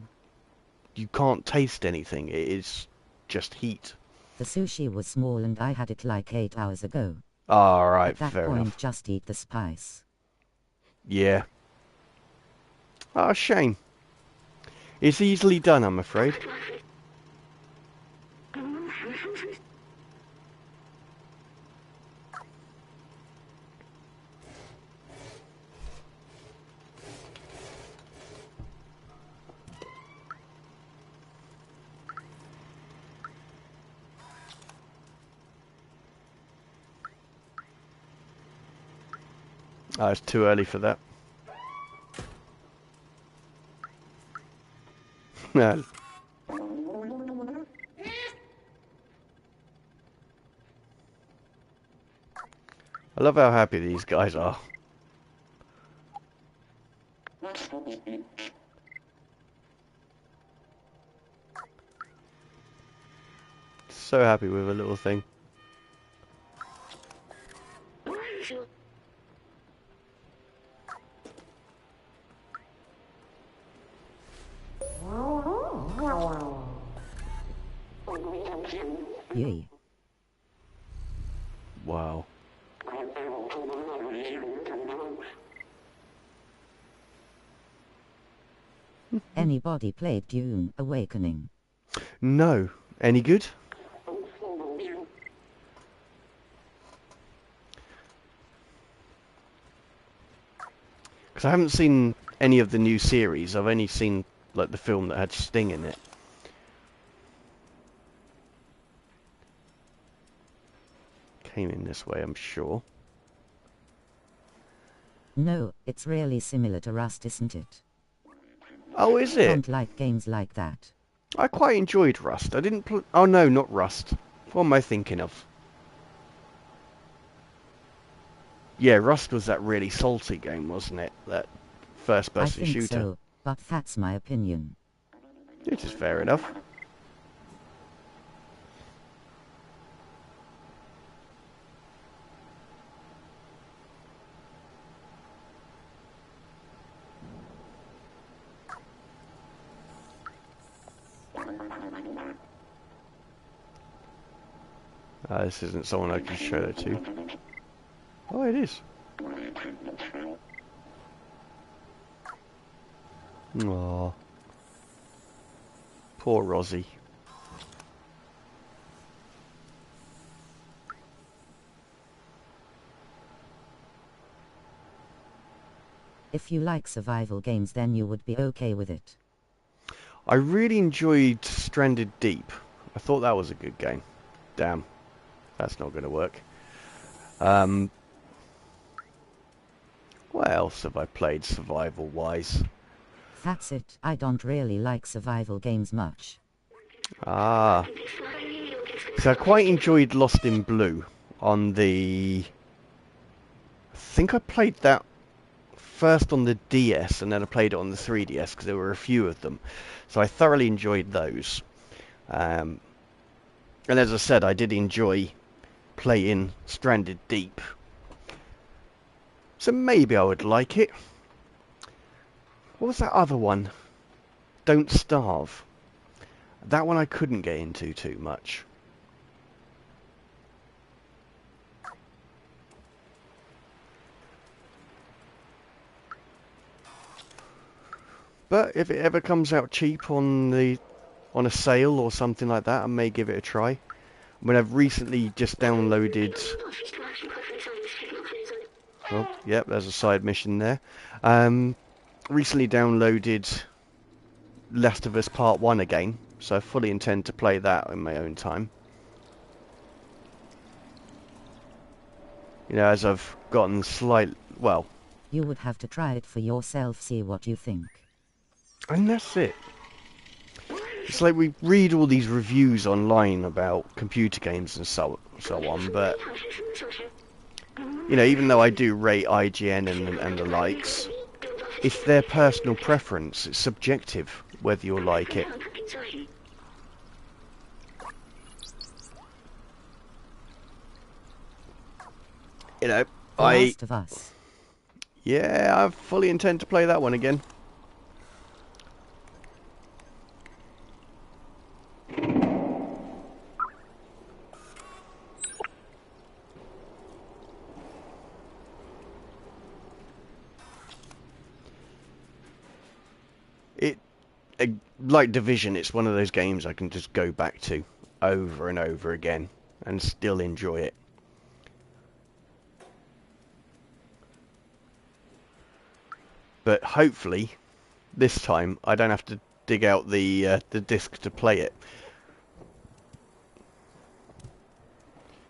you can't taste anything. It is just heat. The sushi was small and I had it like 8 hours ago. Alright, At that fair point, enough. just eat the spice. Yeah. Oh, shame. It's easily done, I'm afraid. Oh, it's too early for that. No. I love how happy these guys are. So happy with a little thing. Yay. Wow. Anybody played Dune Awakening? No. Any good? Because I haven't seen any of the new series. I've only seen like the film that had Sting in it. Came in this way, I'm sure. No, it's really similar to Rust, isn't it? Oh, is it? Don't like games like that. I quite enjoyed Rust. I didn't oh no, not Rust. What am I thinking of? Yeah, Rust was that really salty game, wasn't it? That I first-person think shooter. so, but that's my opinion. Which is fair enough. This isn't someone I can show that to. Oh, it is. Aww. Poor Rosie. If you like survival games, then you would be okay with it. I really enjoyed Stranded Deep. I thought that was a good game. Damn. That's not going to work. What else have I played survival-wise? That's it. I don't really like survival games much. Ah. So I quite enjoyed Lost in Blue on the... I think I played that first on the DS and then I played it on the 3DS because there were a few of them. So I thoroughly enjoyed those. And as I said, I did enjoy playing Stranded Deep. So maybe I would like it. What was that other one? Don't Starve. That one I couldn't get into too much. But if it ever comes out cheap on a sale or something like that, I may give it a try. I mean, I've recently just downloaded. Oh, yep, there's a side mission there. Recently downloaded Last of Us Part 1 again, so I fully intend to play that in my own time. You know, as I've gotten well. You would have to try it for yourself, see what you think. And that's it. It's like we read all these reviews online about computer games and so on, but you know, even though I do rate IGN and the likes, it's their personal preference. It's subjective whether you'll like it. You know, The Last of Us. Yeah, I fully intend to play that one again. Like Division, it's one of those games I can just go back to over and over again and still enjoy it. But hopefully, this time I don't have to dig out the disc to play it,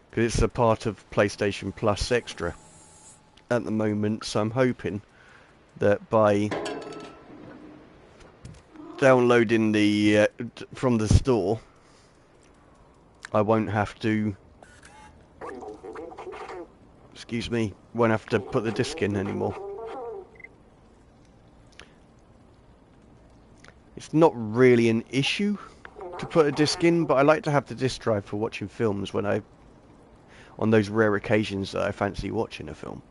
because it's a part of PlayStation Plus Extra at the moment. So I'm hoping that by downloading the from the store, I won't have to. Excuse me, won't have to put the disc in anymore. It's not really an issue to put a disc in, but I like to have the disc drive for watching films on those rare occasions that I fancy watching a film.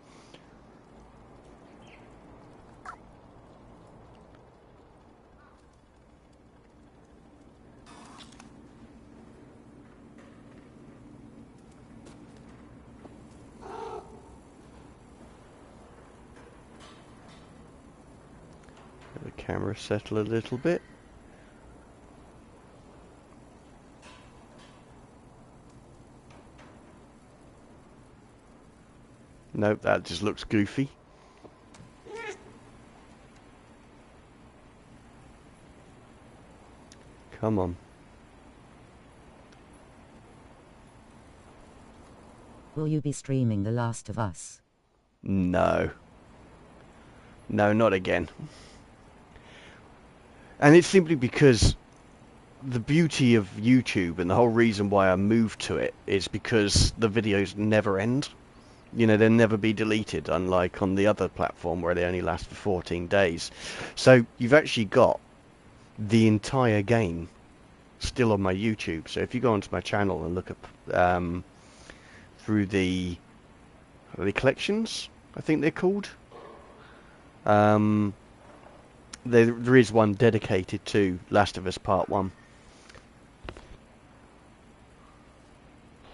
Let the camera settle a little bit. Nope, that just looks goofy. Come on. Will you be streaming The Last of Us? No. No, not again. And it's simply because the beauty of YouTube and the whole reason why I moved to it is because the videos never end. You know, they'll never be deleted, unlike on the other platform where they only last for 14 days. So you've actually got the entire game still on my YouTube. So if you go onto my channel and look up through the collections, I think they're called. There is one dedicated to Last of Us Part 1.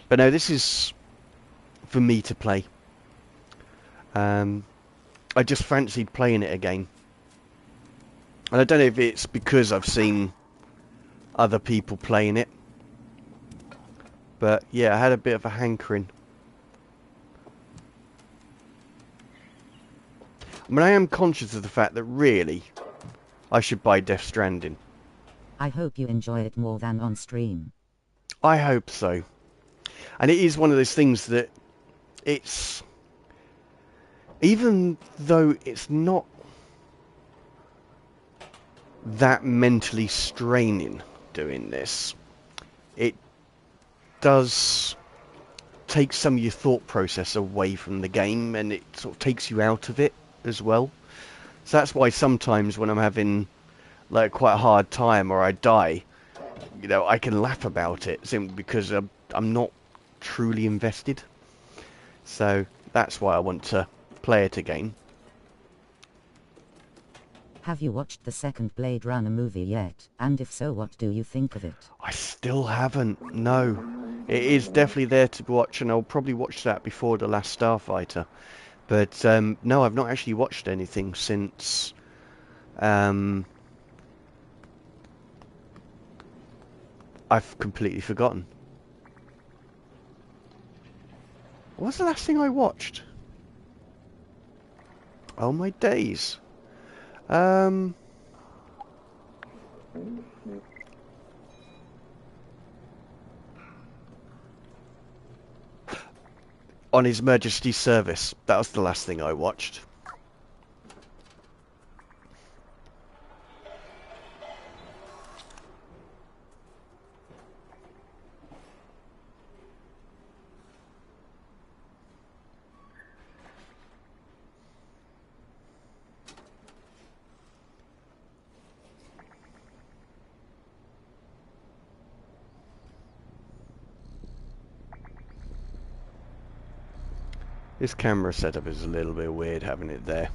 But no, this is for me to play. I just fancied playing it again. And I don't know if it's because I've seen other people playing it. But yeah, I had a bit of a hankering. I mean, I am conscious of the fact that really I should buy Death Stranding. I hope you enjoy it more than on stream. I hope so. And it is one of those things that it's... Even though it's not that mentally straining doing this, it does take some of your thought process away from the game, and it sort of takes you out of it as well. So that's why sometimes when I'm having like quite a hard time or I die, you know, I can laugh about it simply because I'm not truly invested. So that's why I want to play it again. Have you watched the second Blade Runner movie yet? And if so, what do you think of it? I still haven't. No. It is definitely there to watch, and I'll probably watch that before The Last Starfighter. But no, I've not actually watched anything since. I've completely forgotten. What was the last thing I watched? Oh my days. On His Majesty's Service. That was the last thing I watched. This camera setup is a little bit weird having it there.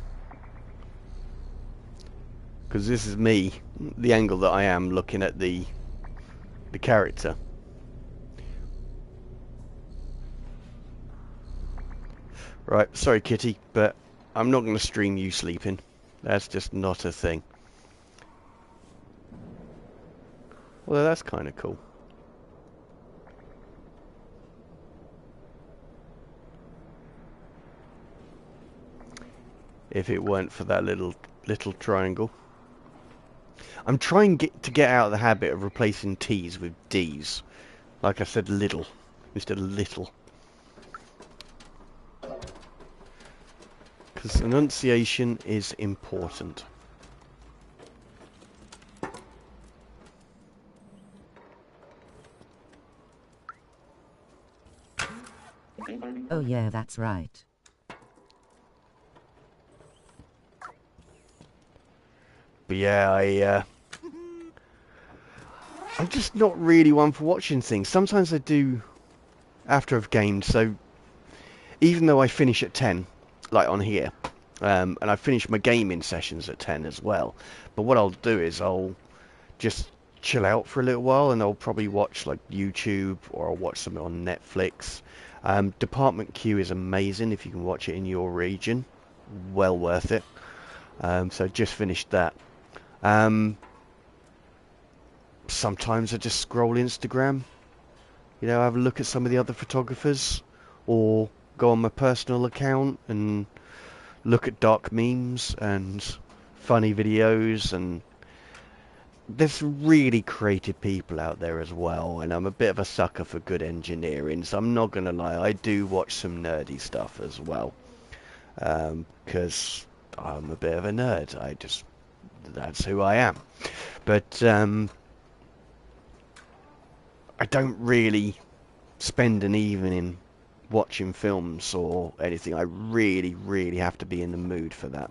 Because this is me, the angle that I am looking at the character. Right, sorry Kitty, but I'm not going to stream you sleeping. That's just not a thing. Well, that's kind of cool. If it weren't for that little triangle. I'm trying to get out of the habit of replacing T's with D's. Like I said, little instead of little. Because enunciation is important. Oh yeah, that's right. But yeah, I'm just not really one for watching things. Sometimes I do after I've gamed, so even though I finish at 10, like on here, and I finish my gaming sessions at 10 as well, but what I'll do is I'll just chill out for a little while, and I'll probably watch like YouTube, or I'll watch something on Netflix. Department Q is amazing if you can watch it in your region. Well worth it. So just finished that. Sometimes I just scroll Instagram, you know, have a look at some of the other photographers, or go on my personal account and look at dark memes and funny videos, and there's really creative people out there as well, and I'm a bit of a sucker for good engineering, so I'm not gonna lie, I do watch some nerdy stuff as well, because I'm a bit of a nerd. That's who I am. But I don't really spend an evening watching films or anything. I really, really have to be in the mood for that.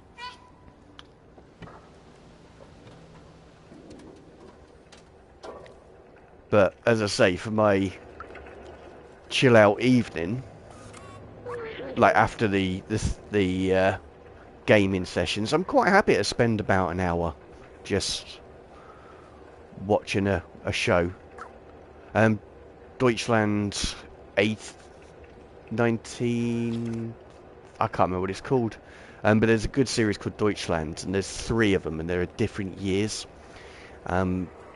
But as I say, for my chill out evening, like after the gaming sessions, I'm quite happy to spend about an hour just watching a show. Deutschland 8, 19... I can't remember what it's called. But there's a good series called Deutschland, and there's 3 of them, and they're at different years.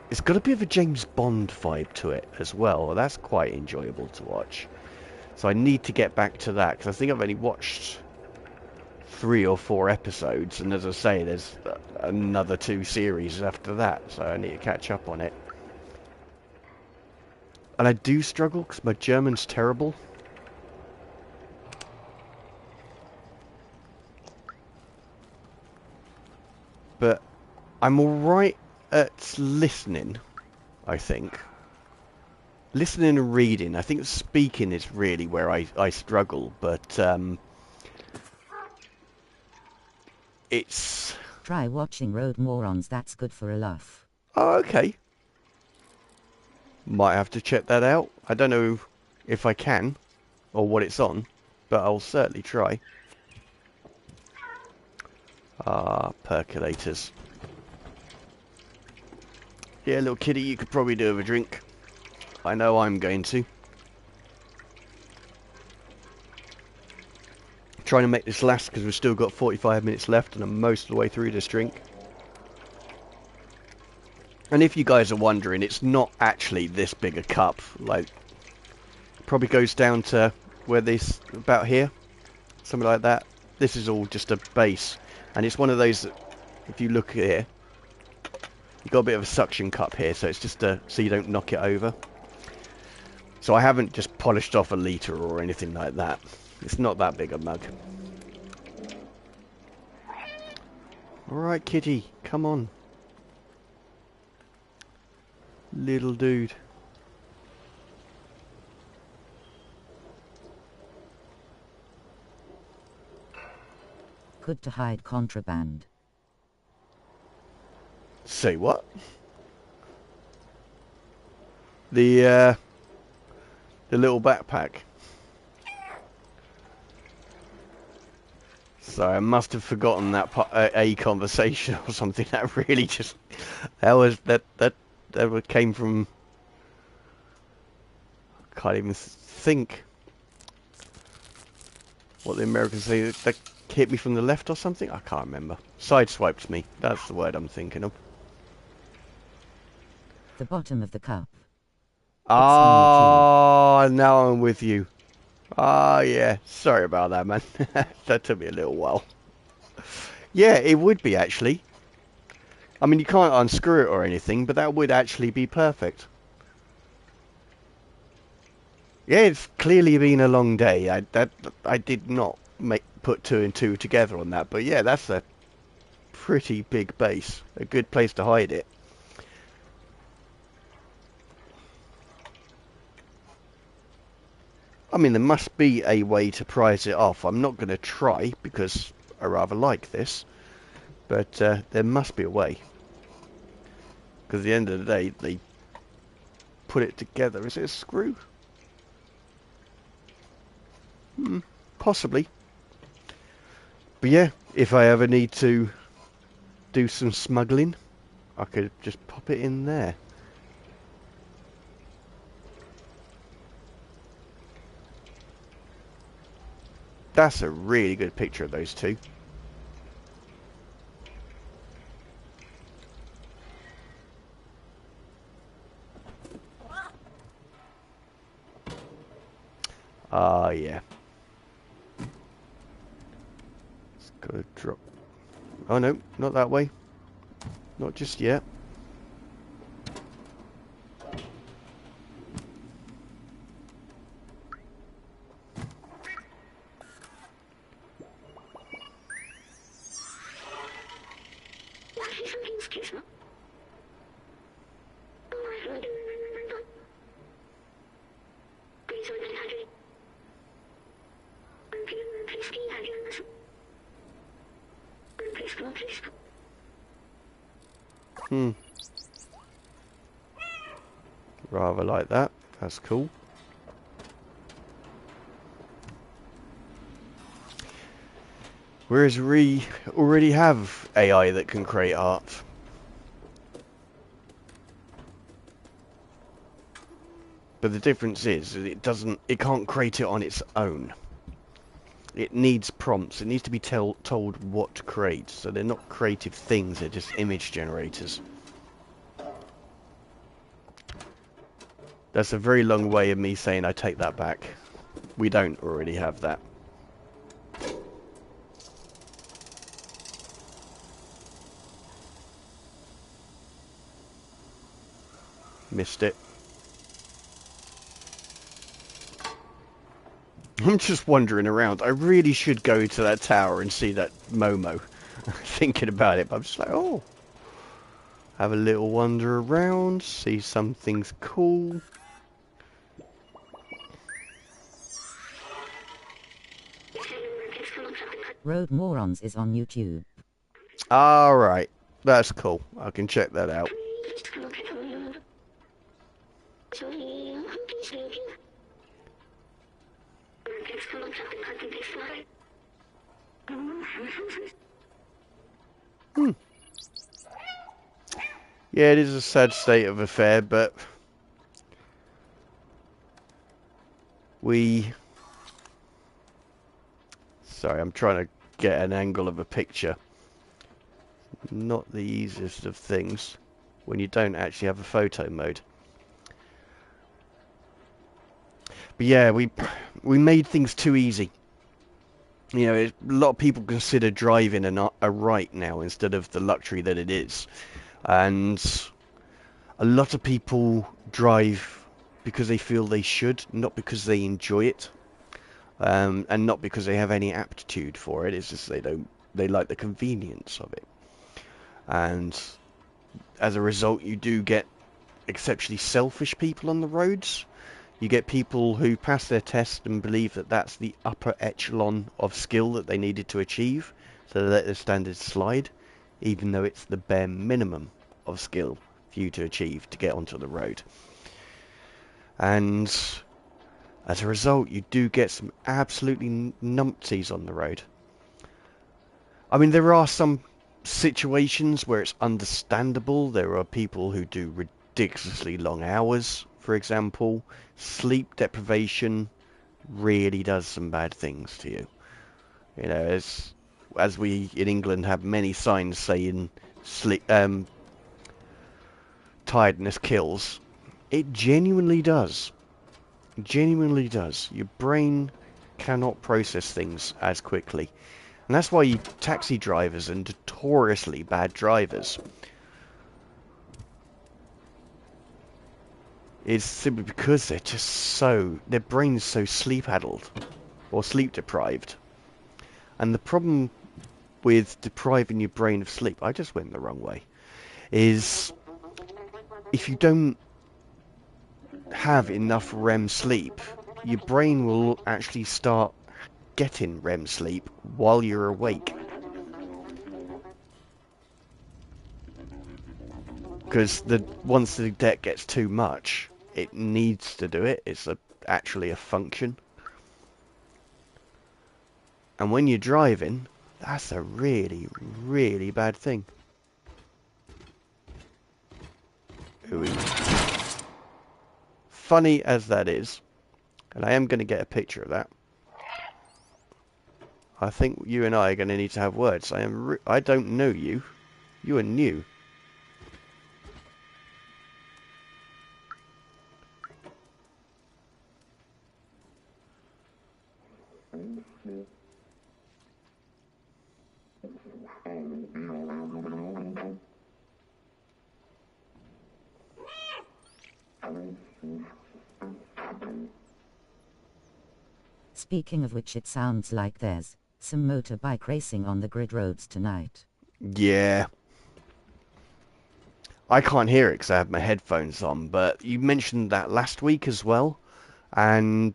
It's got a bit of a James Bond vibe to it as well. That's quite enjoyable to watch. So I need to get back to that, because I think I've only watched 3 or 4 episodes, and as I say, there's another 2 series after that, so I need to catch up on it. And I do struggle because my German's terrible. But I'm alright at listening, I think. Listening and reading. I think speaking is really where I struggle, but it's... Try watching Road Morons, that's good for a laugh. Oh, okay. Might have to check that out. I don't know if I can, or what it's on, but I'll certainly try. Ah, percolators. Yeah, little kitty, you could probably do with a drink. I know I'm going to. Trying to make this last because we've still got 45 minutes left and I'm most of the way through this drink. And if you guys are wondering, it's not actually this big a cup. Like, probably goes down to where this, about here, something like that. This is all just a base, and it's one of those that, if you look here, you've got a bit of a suction cup here, so it's just so you don't knock it over. So I haven't just polished off a litre or anything like that. It's not that big a mug. Alright, kitty, come on. Little dude. Good to hide contraband. Say what? The little backpack. Sorry, I must have forgotten that part, a conversation or something. That really just that came from. I can't even think what the Americans say. That hit me from the left or something. I can't remember. Sideswiped me. That's the word I'm thinking of. The bottom of the cup. Ah, now I'm with you. Ah, yeah. Sorry about that, man. That took me a little while. Yeah, it would be actually. I mean, you can't unscrew it or anything, but that would actually be perfect. Yeah, it's clearly been a long day. I did not put two and two together on that, but yeah, that's a pretty big base. A good place to hide it. I mean, there must be a way to prise it off. I'm not going to try because I rather like this, but there must be a way. Because at the end of the day, they put it together. Is it a screw? Possibly. But yeah, if I ever need to do some smuggling, I could just pop it in there. That's a really good picture of those two. Ah, yeah. It's got to drop. Oh no, not that way. Not just yet. Rather like that. That's cool. Whereas we already have AI that can create art. But the difference is it can't create it on its own. It needs prompts. It needs to be told what to create. So they're not creative things, they're just image generators. That's a very long way of me saying I take that back. We don't already have that. Missed it. I'm just wandering around. I really should go to that tower and see that Momo. Thinking about it, but I'm just like, oh. Have a little wander around, see some things cool. Road Morons is on YouTube. Alright, that's cool. I can check that out. Hmm. Yeah, it is a sad state of affair, but sorry, I'm trying to get an angle of a picture. Not the easiest of things when you don't actually have a photo mode. But yeah, we made things too easy. You know, a lot of people consider driving a right now instead of the luxury that it is. And a lot of people drive because they feel they should, not because they enjoy it. And not because they have any aptitude for it. It's just they like the convenience of it. And as a result, you do get exceptionally selfish people on the roads. You get people who pass their test and believe that that's the upper echelon of skill that they needed to achieve, so they let their standards slide, even though it's the bare minimum of skill for you to achieve to get onto the road. And as a result, you do get some absolutely numpties on the road. I mean, there are some situations where it's understandable. There are people who do ridiculously long hours, for example. Sleep deprivation really does some bad things to you. You know, as we in England have many signs saying tiredness kills. It genuinely does. Genuinely does. Your brain cannot process things as quickly. And that's why taxi drivers are notoriously bad drivers. It's simply because their brain's so sleep-addled or sleep-deprived. And the problem with depriving your brain of sleep, I just went the wrong way, is if you don't have enough REM sleep, your brain will actually start getting REM sleep while you're awake. Because once the debt gets too much, it needs to do it. It's actually a function. And when you're driving, that's a really, really bad thing. Funny as that is, and I am going to get a picture of that, I think you and I are going to need to have words. I don't know you. You are new. Speaking of which, it sounds like there's some motorbike racing on the grid roads tonight. Yeah. I can't hear it because I have my headphones on, but you mentioned that last week as well. And,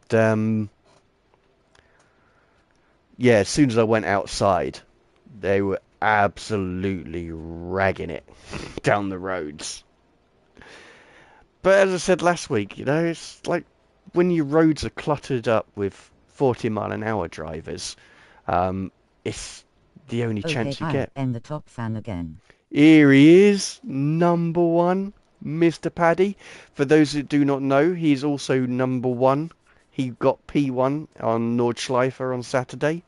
yeah, as soon as I went outside, they were absolutely ragging it down the roads. But as I said last week, you know, it's like when your roads are cluttered up with 40-mile-an-hour drivers, it's the only Oh hey, chance you I get. am the top fan again. Here he is, number one, Mr. Paddy. For those that do not know, he's also number one. He got P1 on Nordschleifer on Saturday.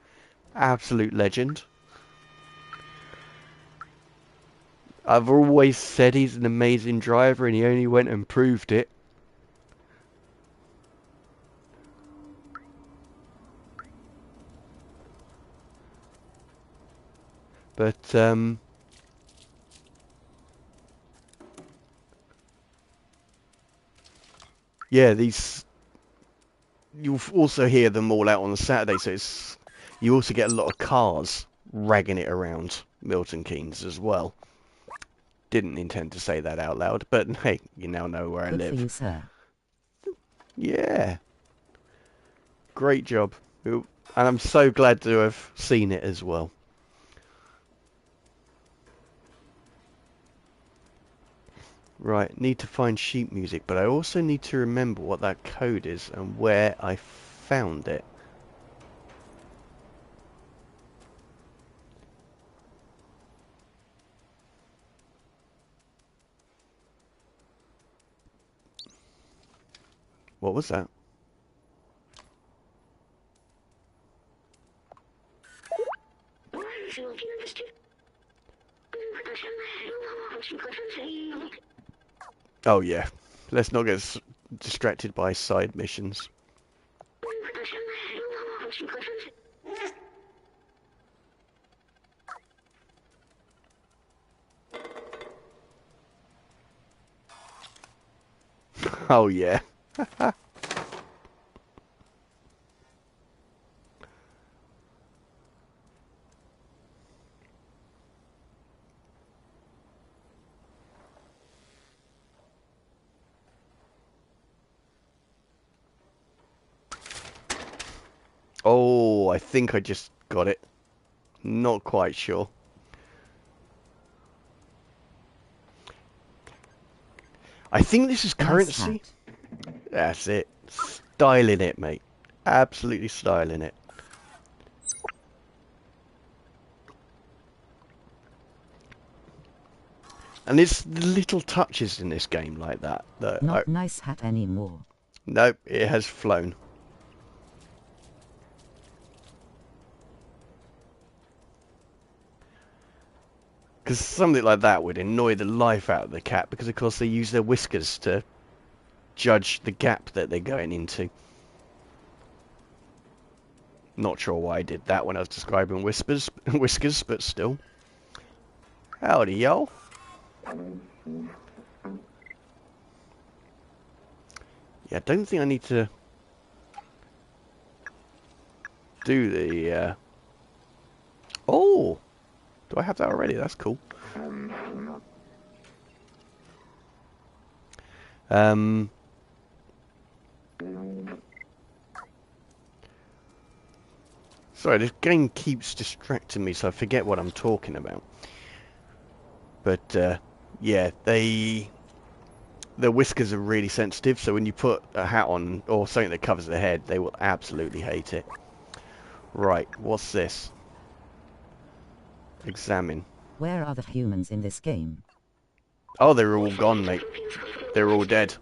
Absolute legend. I've always said he's an amazing driver, and he only went and proved it. But, yeah, you'll also hear them all out on a Saturday, so you also get a lot of cars ragging it around Milton Keynes as well. Didn't intend to say that out loud, but hey, you now know where I Good for live. you, sir. Yeah, great job. And I'm so glad to have seen it as well. Right, need to find sheet music, but I also need to remember what that code is and where I found it. What was that? Oh yeah, let's not get distracted by side missions. Oh yeah. Oh, I think I just got it. Not quite sure. I think this is Nice currency. hat. That's it. Styling it, mate. Absolutely styling it. And it's the little touches in this game like that Not nice hat anymore. Nope, it has flown. Because something like that would annoy the life out of the cat because, of course, they use their whiskers to judge the gap that they're going into. Not sure why I did that when I was describing whiskers, but still. Howdy, y'all. Yeah, I don't think I need to do the... Oh! Do I have that already? That's cool. Sorry, this game keeps distracting me, so I forget what I'm talking about. But, yeah, their whiskers are really sensitive, so when you put a hat on, or something that covers their head, they will absolutely hate it. Right, what's this? Examine. Where are the humans in this game? Oh, they're all gone, mate. They're all dead.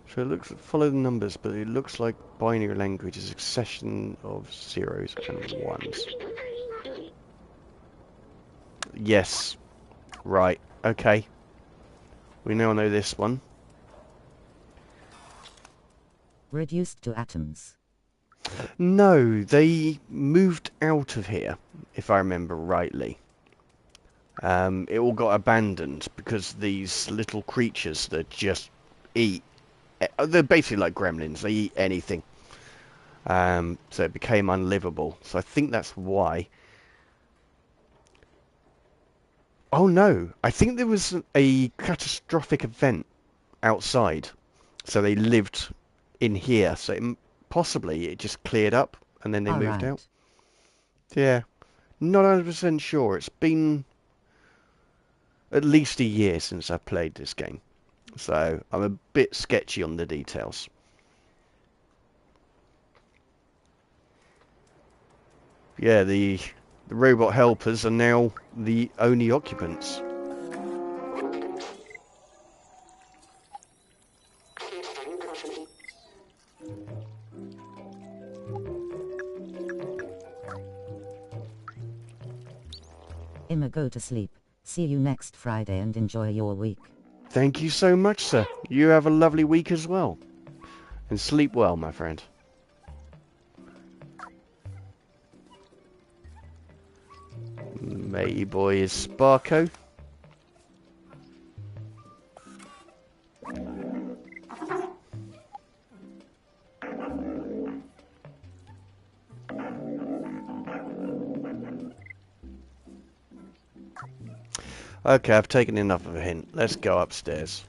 So it looks, follow the numbers, but it looks like binary language is a succession of zeros and ones. Yes. Right. Okay. We now know this one. Reduced to atoms. No, they moved out of here, if I remember rightly. It all got abandoned because these little creatures that just eat. They're basically like gremlins. They eat anything. So it became unlivable. So I think that's why. Oh no, I think there was a catastrophic event outside. So they lived in here. So possibly it just cleared up and then they moved out. Alright. Yeah, not 100% sure. It's been at least a year since I played this game. So I'm a bit sketchy on the details. Yeah, the robot helpers are now the only occupants. Imma, go to sleep. See you next Friday and enjoy your week. Thank you so much, sir. You have a lovely week as well. And sleep well, my friend. Matey boy is Sparko. Okay, I've taken enough of a hint. Let's go upstairs.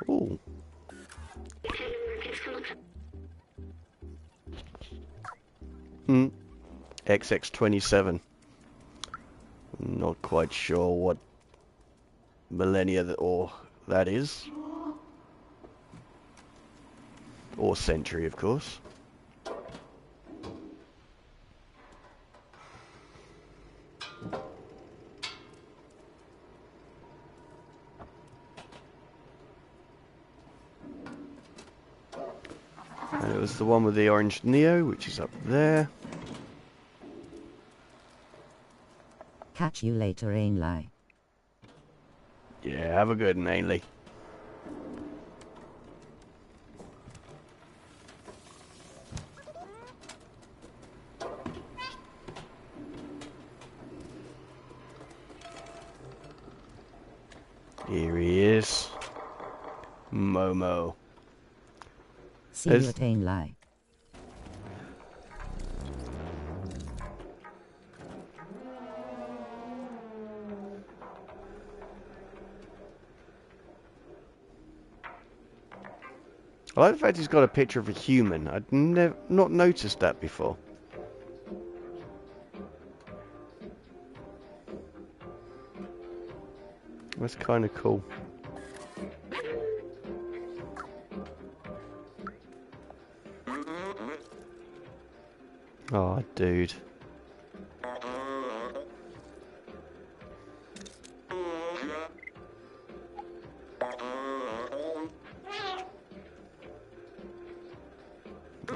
Ooh. XX27. Not quite sure what millennia or that is. Or century, of course. And it was the one with the orange Neo, which is up there. Catch you later, Ainley. Yeah, have a good one, Ainley. Here he is. Momo. See you at Ainley. I like the fact he's got a picture of a human. I'd not noticed that before. That's kind of cool. Oh, dude.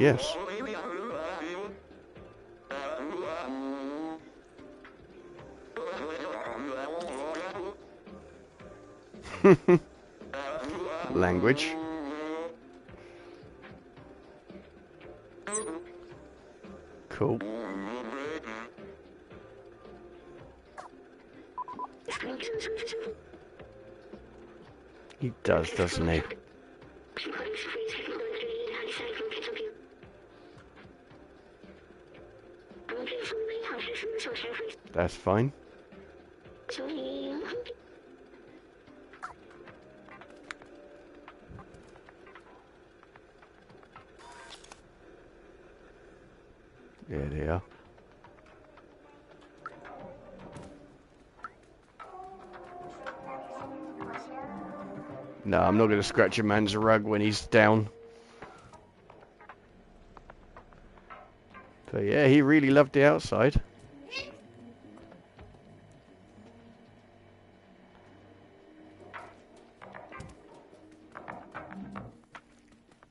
Yes. Language. Cool. He does, doesn't he? That's fine. There they are. No, I'm not going to scratch a man's rug when he's down. But yeah, he really loved the outside.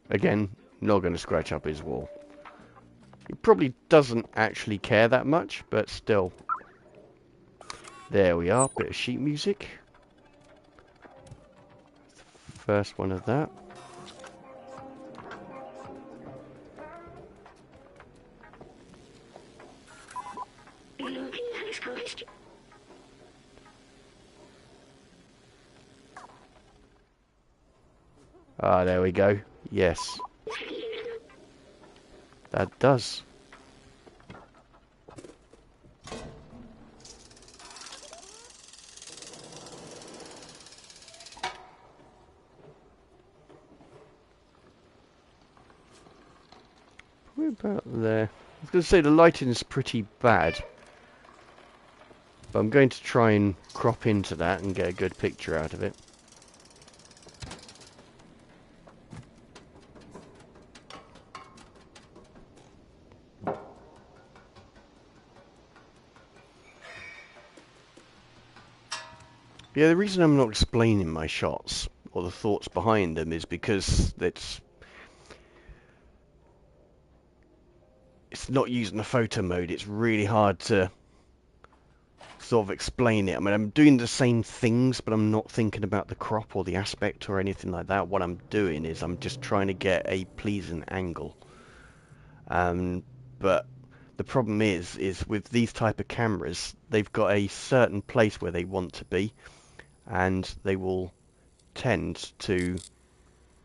Again, not going to scratch up his wall. He probably doesn't actually care that much, but still. There we are, bit of sheet music. First one of that. Ah, there we go. Yes. That does. Probably about there. I was going to say the lighting is pretty bad. But I'm going to try and crop into that and get a good picture out of it. Yeah, the reason I'm not explaining my shots or the thoughts behind them is because it's not using the photo mode. It's really hard to sort of explain it. I mean, I'm doing the same things, but I'm not thinking about the crop or the aspect or anything like that. What I'm doing is I'm just trying to get a pleasing angle. But the problem is with these type of cameras, they've got a certain place where they want to be, and they will tend to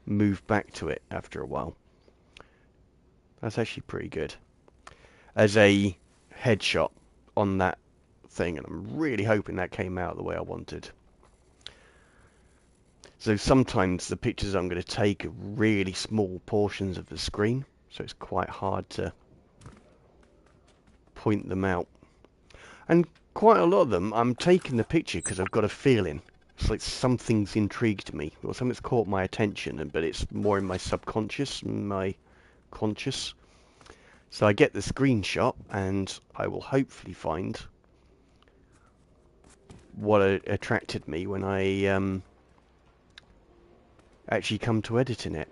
move back to it after a while. That's actually pretty good as a headshot on that thing, and I'm really hoping that came out the way I wanted. So sometimes the pictures I'm going to take are really small portions of the screen, so it's quite hard to point them out. And quite a lot of them, I'm taking the picture because I've got a feeling. It's like something's intrigued me, or something's caught my attention, but it's more in my subconscious than my conscious. So I get the screenshot, and I will hopefully find what attracted me when I actually come to editing it.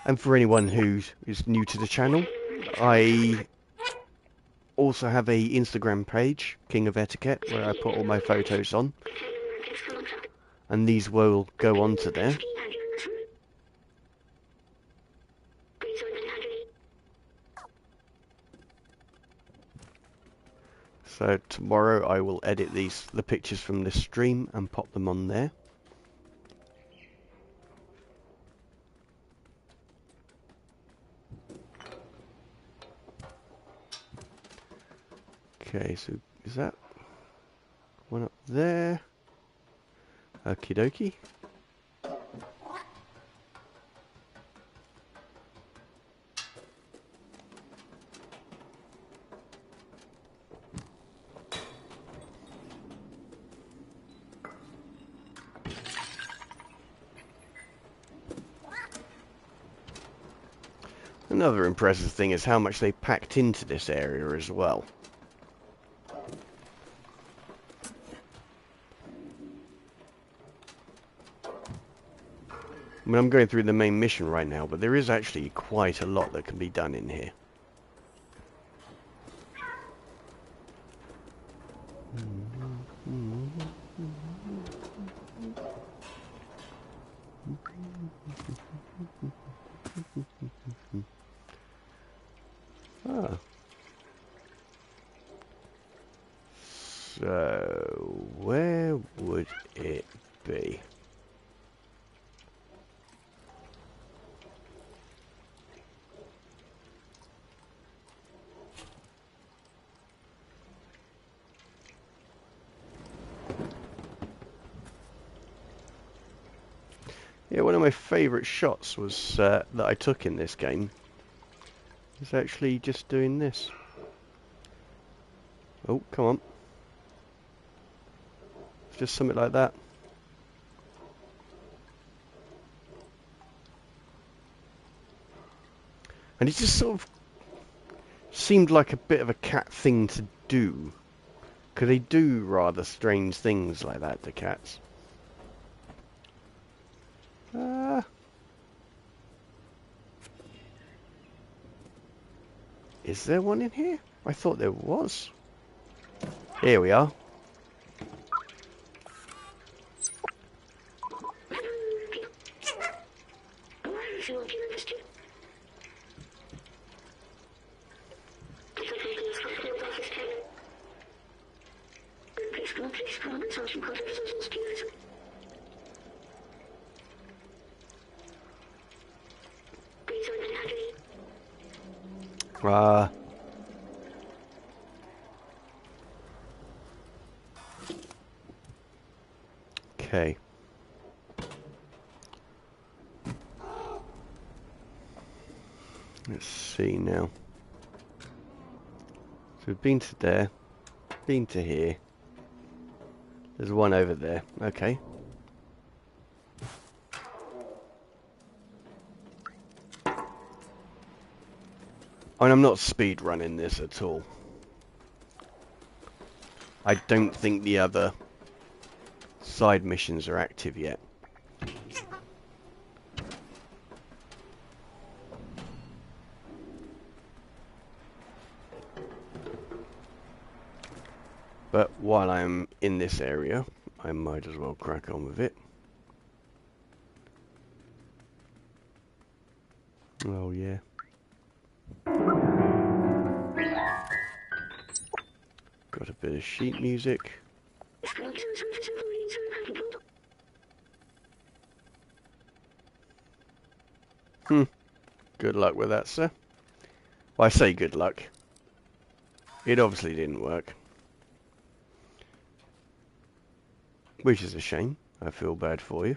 And for anyone who is new to the channel, I also have a Instagram page, King of Etiquette, where I put all my photos on. And these will go onto there. So tomorrow I will edit the pictures from this stream and pop them on there. Okay, so is that one up there? Okie dokie. Another impressive thing is how much they packed into this area as well. I mean, I'm going through the main mission right now, but there is actually quite a lot that can be done in here. Ah. So, where would it be? Yeah, one of my favourite shots was that I took in this game is actually just doing this. Oh, come on. Just something like that. And it just sort of seemed like a bit of a cat thing to do. Because they do rather strange things like that to cats. Is there one in here? I thought there was. Here we are. Okay. Let's see now. So we've been to there, been to here. There's one over there. Okay. And I'm not speed running this at all. I don't think the other side missions are active yet. But while I'm in this area, I might as well crack on with it. Oh yeah. Got a bit of sheet music. Good luck with that, sir. Well, I say good luck. It obviously didn't work. Which is a shame. I feel bad for you.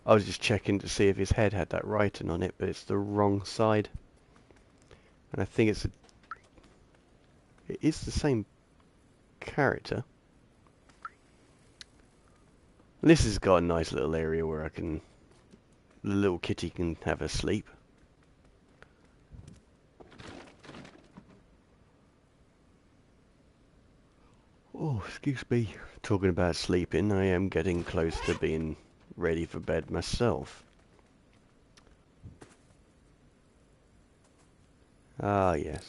I was just checking to see if his head had that writing on it, but it's the wrong side. And I think it is the same character. This has got a nice little area where the little kitty can have a sleep. Oh, excuse me. Talking about sleeping, I am getting close to being ready for bed myself. Ah, yes.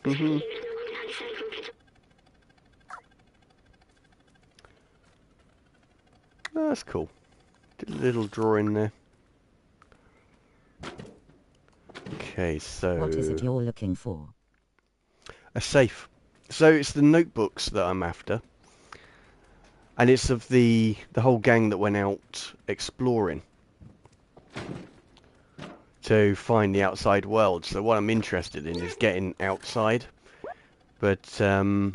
Mhm. Oh, that's cool. Did a little drawing there. Okay, so What is it you're looking for? a safe. So it's the notebooks that I'm after, and it's of the whole gang that went out exploring to find the outside world. So what I'm interested in is getting outside, but to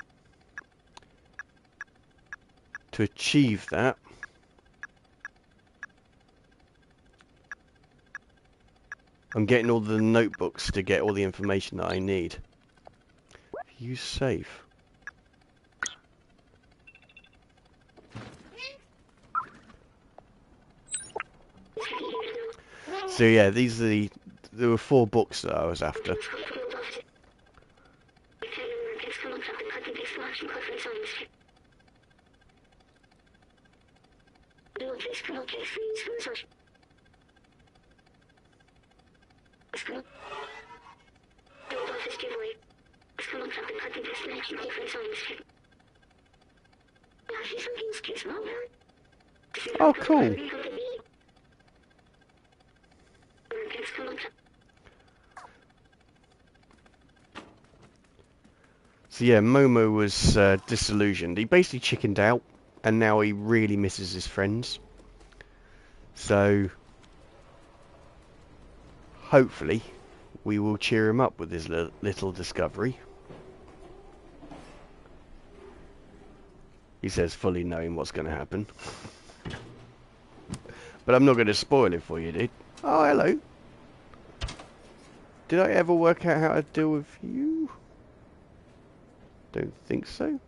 achieve that, I'm getting all the notebooks to get all the information that I need. Use safe. So yeah, there were 4 books that I was after. Oh, cool. So yeah, Momo was disillusioned. He basically chickened out, and now he really misses his friends. So hopefully we will cheer him up with his little discovery. He says, fully knowing what's going to happen. But I'm not going to spoil it for you, dude. Oh, hello. Did I ever work out how to deal with you? Don't think so.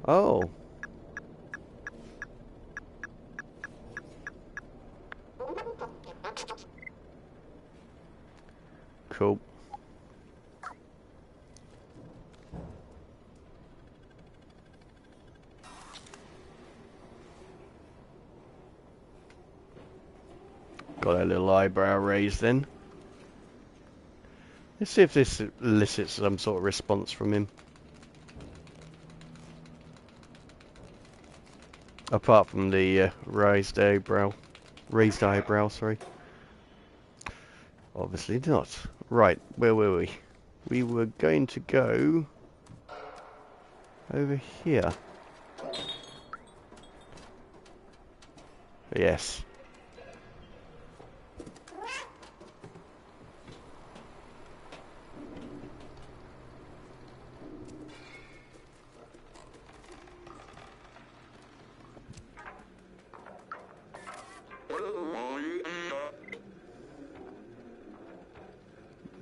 Oh. Cool. Got a little eyebrow raised then. Let's see if this elicits some sort of response from him. Apart from the raised eyebrow. Raised eyebrow, sorry. Obviously not. Right, where were we? We were going to go over here. Yes.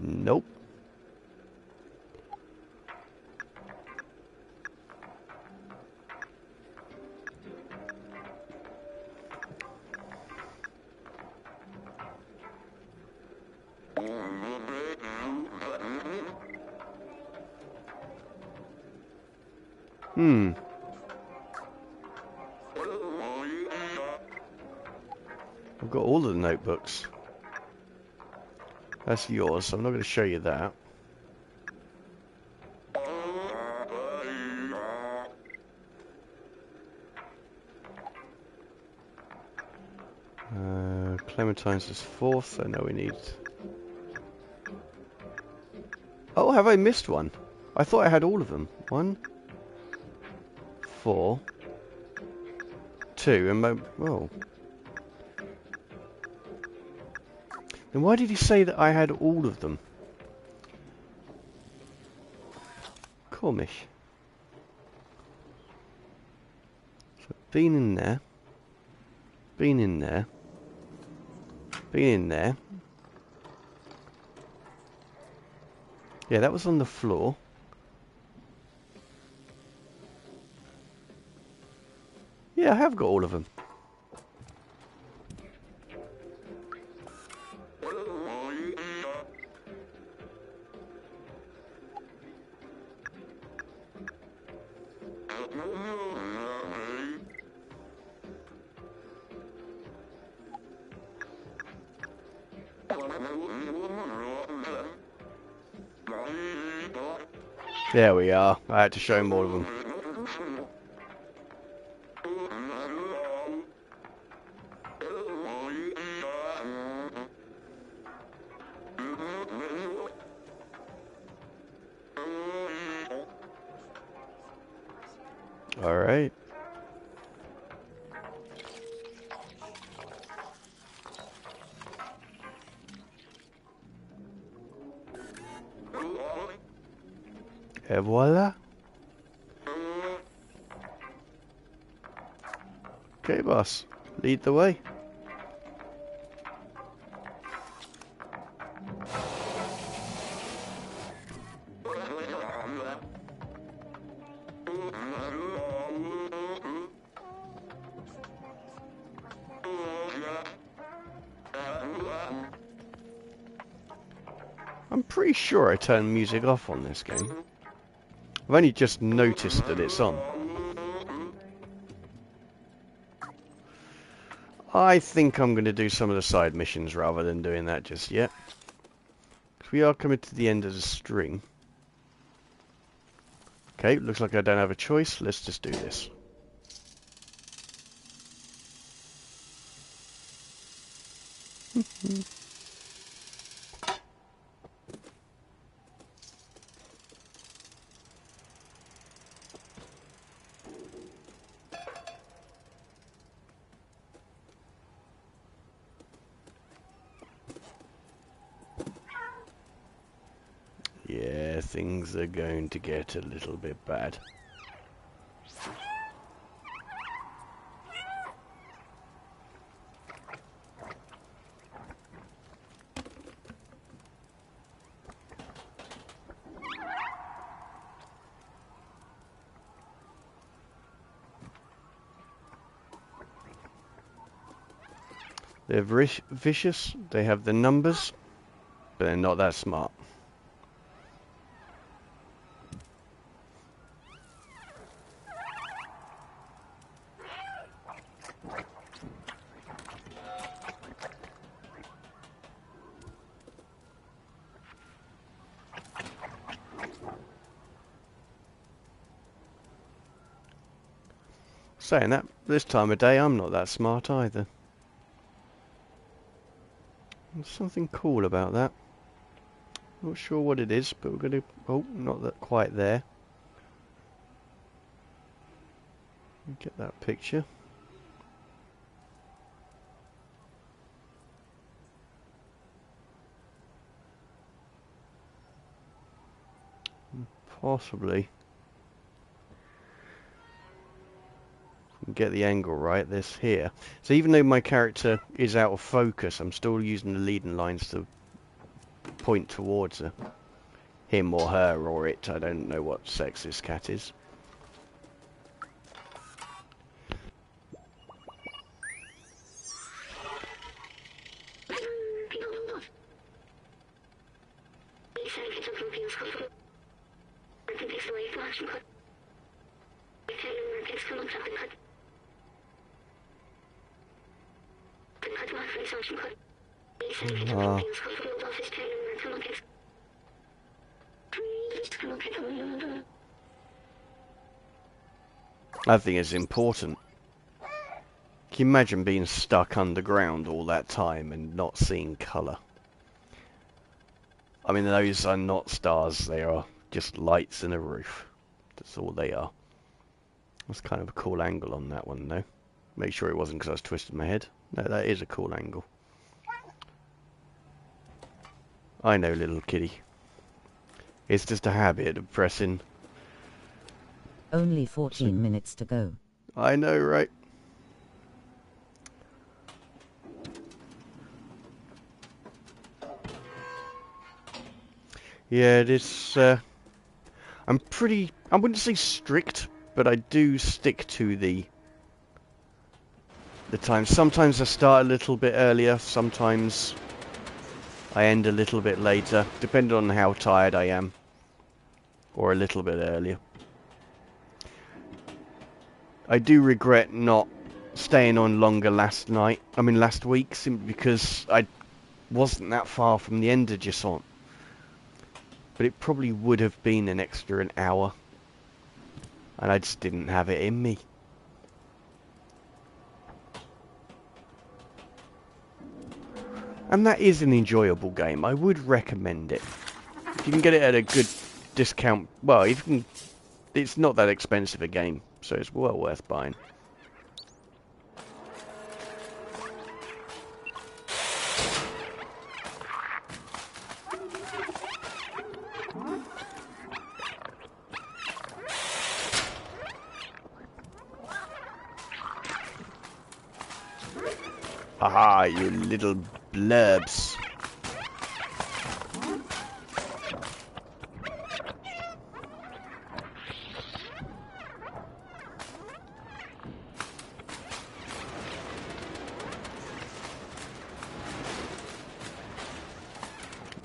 Nope. Hmm. I've got all of the notebooks. That's yours, so I'm not going to show you that. Clementine's is 4th, so now we need... Oh, have I missed one? I thought I had all of them. 1, 4, 2, and oh. Then why did he say that I had all of them? Cormish. So, been in there. Been in there. Been in there. Yeah, that was on the floor. Yeah, I have got all of them. There we are. I had to show him all of them. Alright. Et voila. Okay, boss. Lead the way. I'm pretty sure I turned music off on this game. I've only just noticed that it's on. I think I'm going to do some of the side missions rather than doing that just yet. Because we are coming to the end of the string. Okay, looks like I don't have a choice. Let's just do this. Yeah, things are going to get a little bit bad. They're vicious, they have the numbers, but they're not that smart. Saying that, this time of day I'm not that smart either. There's something cool about that. Not sure what it is, but we're going to... Oh, not that quite there. Get that picture. Possibly. Get the angle right, this here. So even though my character is out of focus, I'm still using the leading lines to point towards her. Him or her or it. I don't know what sex this cat is. I think it's important. Can you imagine being stuck underground all that time and not seeing colour? I mean, those are not stars. They are just lights in a roof. That's all they are. That's kind of a cool angle on that one, though. Make sure it wasn't because I was twisting my head. No, that is a cool angle. I know, little kitty. It's just a habit of pressing. Only 14 minutes to go. I know, right? Yeah, it is. I'm pretty. I wouldn't say strict, but I do stick to the time. Sometimes I start a little bit earlier. Sometimes I end a little bit later, depending on how tired I am, or a little bit earlier. I do regret not staying on longer last week, simply because I wasn't that far from the end of Gisant. But it probably would have been an extra an hour, and I just didn't have it in me. And that is an enjoyable game. I would recommend it. If you can get it at a good discount, well, if you can, it's not that expensive a game, so it's well worth buying. Haha, you little blurbs.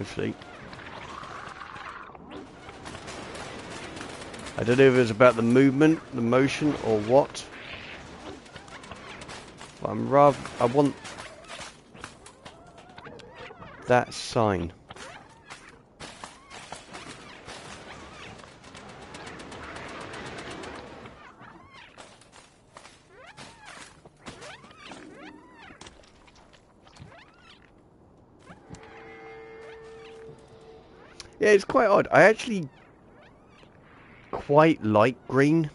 Actually, I don't know if it's about the movement, the motion, or what. But I want that sign. Yeah, it's quite odd. I actually quite like green.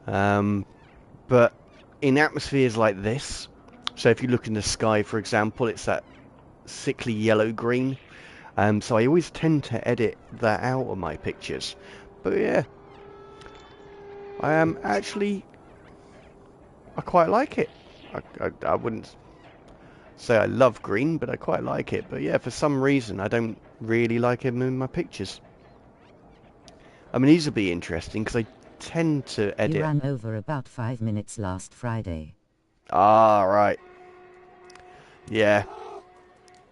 But in atmospheres like this, so if you look in the sky, for example, it's that sickly yellow-green. So I always tend to edit that out of my pictures. But yeah, I am actually, I quite like it. I wouldn't say I love green, but I quite like it. But yeah, for some reason, I don't really like it in my pictures. I mean, these will be interesting because I tend to edit. You ran over about 5 minutes last Friday. Ah, right. Yeah.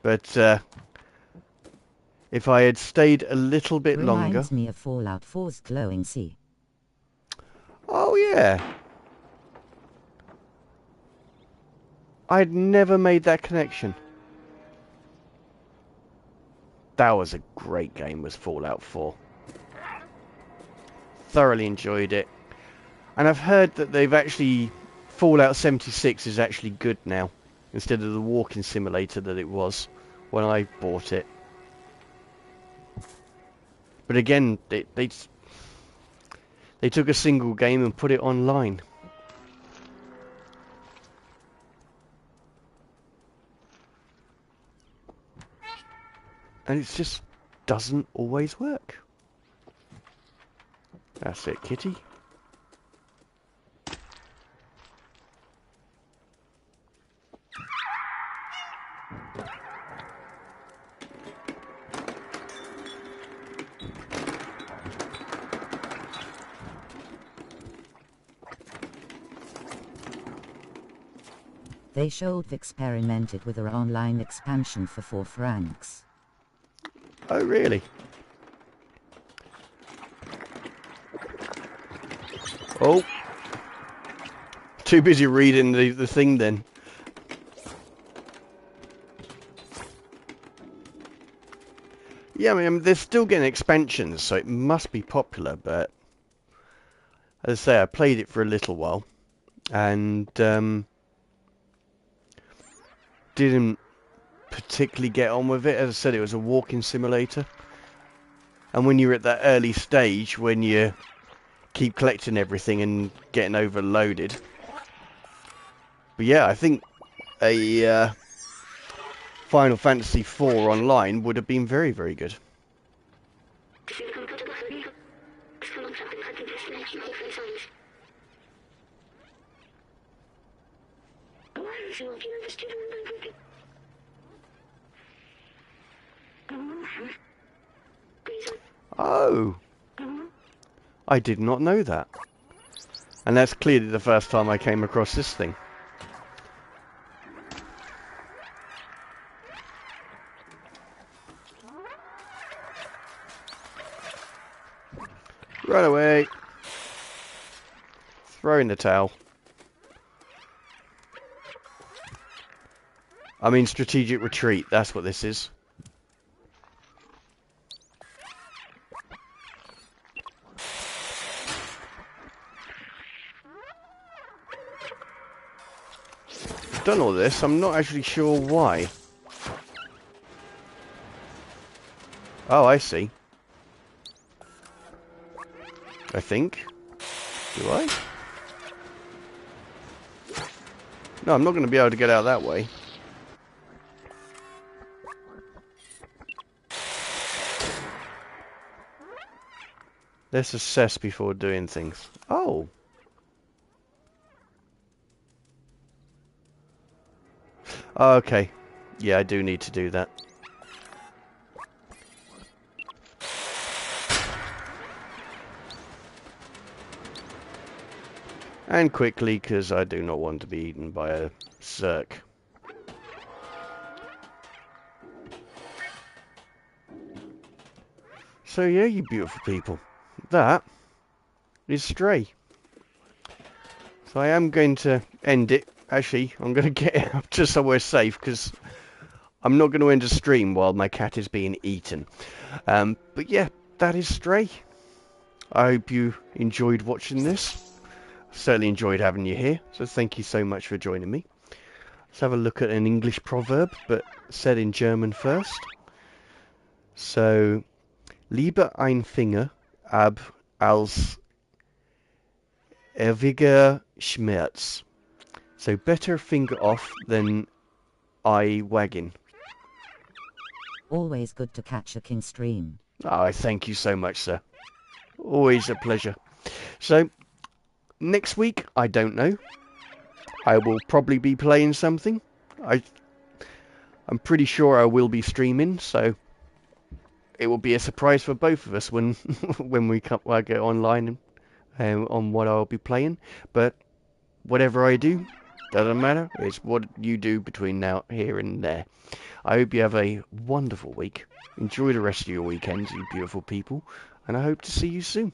But if I had stayed a little bit longer... Reminds me of Fallout 4's glowing sea. Oh, yeah. I'd never made that connection. That was a great game, was Fallout 4. Thoroughly enjoyed it. And I've heard that they've actually... Fallout 76 is actually good now, instead of the walking simulator that it was when I bought it. But again, they took a single game and put it online. And it just doesn't always work. That's it, kitty. They showed they experimented with their online expansion for 4 francs. Oh, really? Oh. Too busy reading the thing then. Yeah, I mean, they're still getting expansions, so it must be popular, but... As I say, I played it for a little while, and didn't particularly get on with it. As I said, it was a walking simulator. And when you're at that early stage, when you keep collecting everything and getting overloaded. But yeah, I think a Final Fantasy IV online would have been very, very good. Oh, I did not know that. And that's clearly the first time I came across this thing. Run away. Throw in the towel. I mean strategic retreat, that's what this is. I've done all this, I'm not actually sure why. Oh, I see. I think. Do I? No, I'm not going to be able to get out that way. Let's assess before doing things. Oh. Okay. Yeah, I do need to do that. And quickly, because I do not want to be eaten by a Zerk. So yeah, you beautiful people. That is Stray. So I am going to end it. Actually, I'm going to get up to somewhere safe, because I'm not going to end a stream while my cat is being eaten. But yeah, that is Stray. I hope you enjoyed watching this. Certainly enjoyed having you here, so thank you so much for joining me. Let's have a look at an English proverb, but said in German first. So, lieber ein Finger ab als ewiger Schmerz. So, better finger off than eye wagging. Always good to catch a king stream. Oh, I thank you so much, sir. Always a pleasure. So, next week, I don't know. I will probably be playing something. I'm pretty sure I will be streaming, so it will be a surprise for both of us when when I get online on what I'll be playing. But whatever I do, doesn't matter. It's what you do between now, here and there. I hope you have a wonderful week. Enjoy the rest of your weekends, you beautiful people. And I hope to see you soon.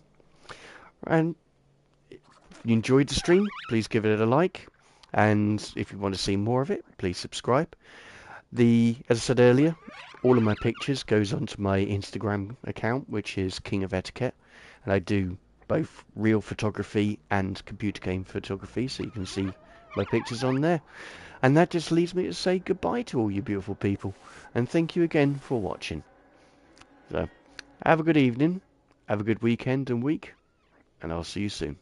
And if you enjoyed the stream, please give it a like. And if you want to see more of it, please subscribe. As I said earlier, all of my pictures goes onto my Instagram account, which is King of Etiquette. And I do both real photography and computer game photography, so you can see my pictures on there. And that just leaves me to say goodbye to all you beautiful people. And thank you again for watching. So, have a good evening, have a good weekend and week, and I'll see you soon.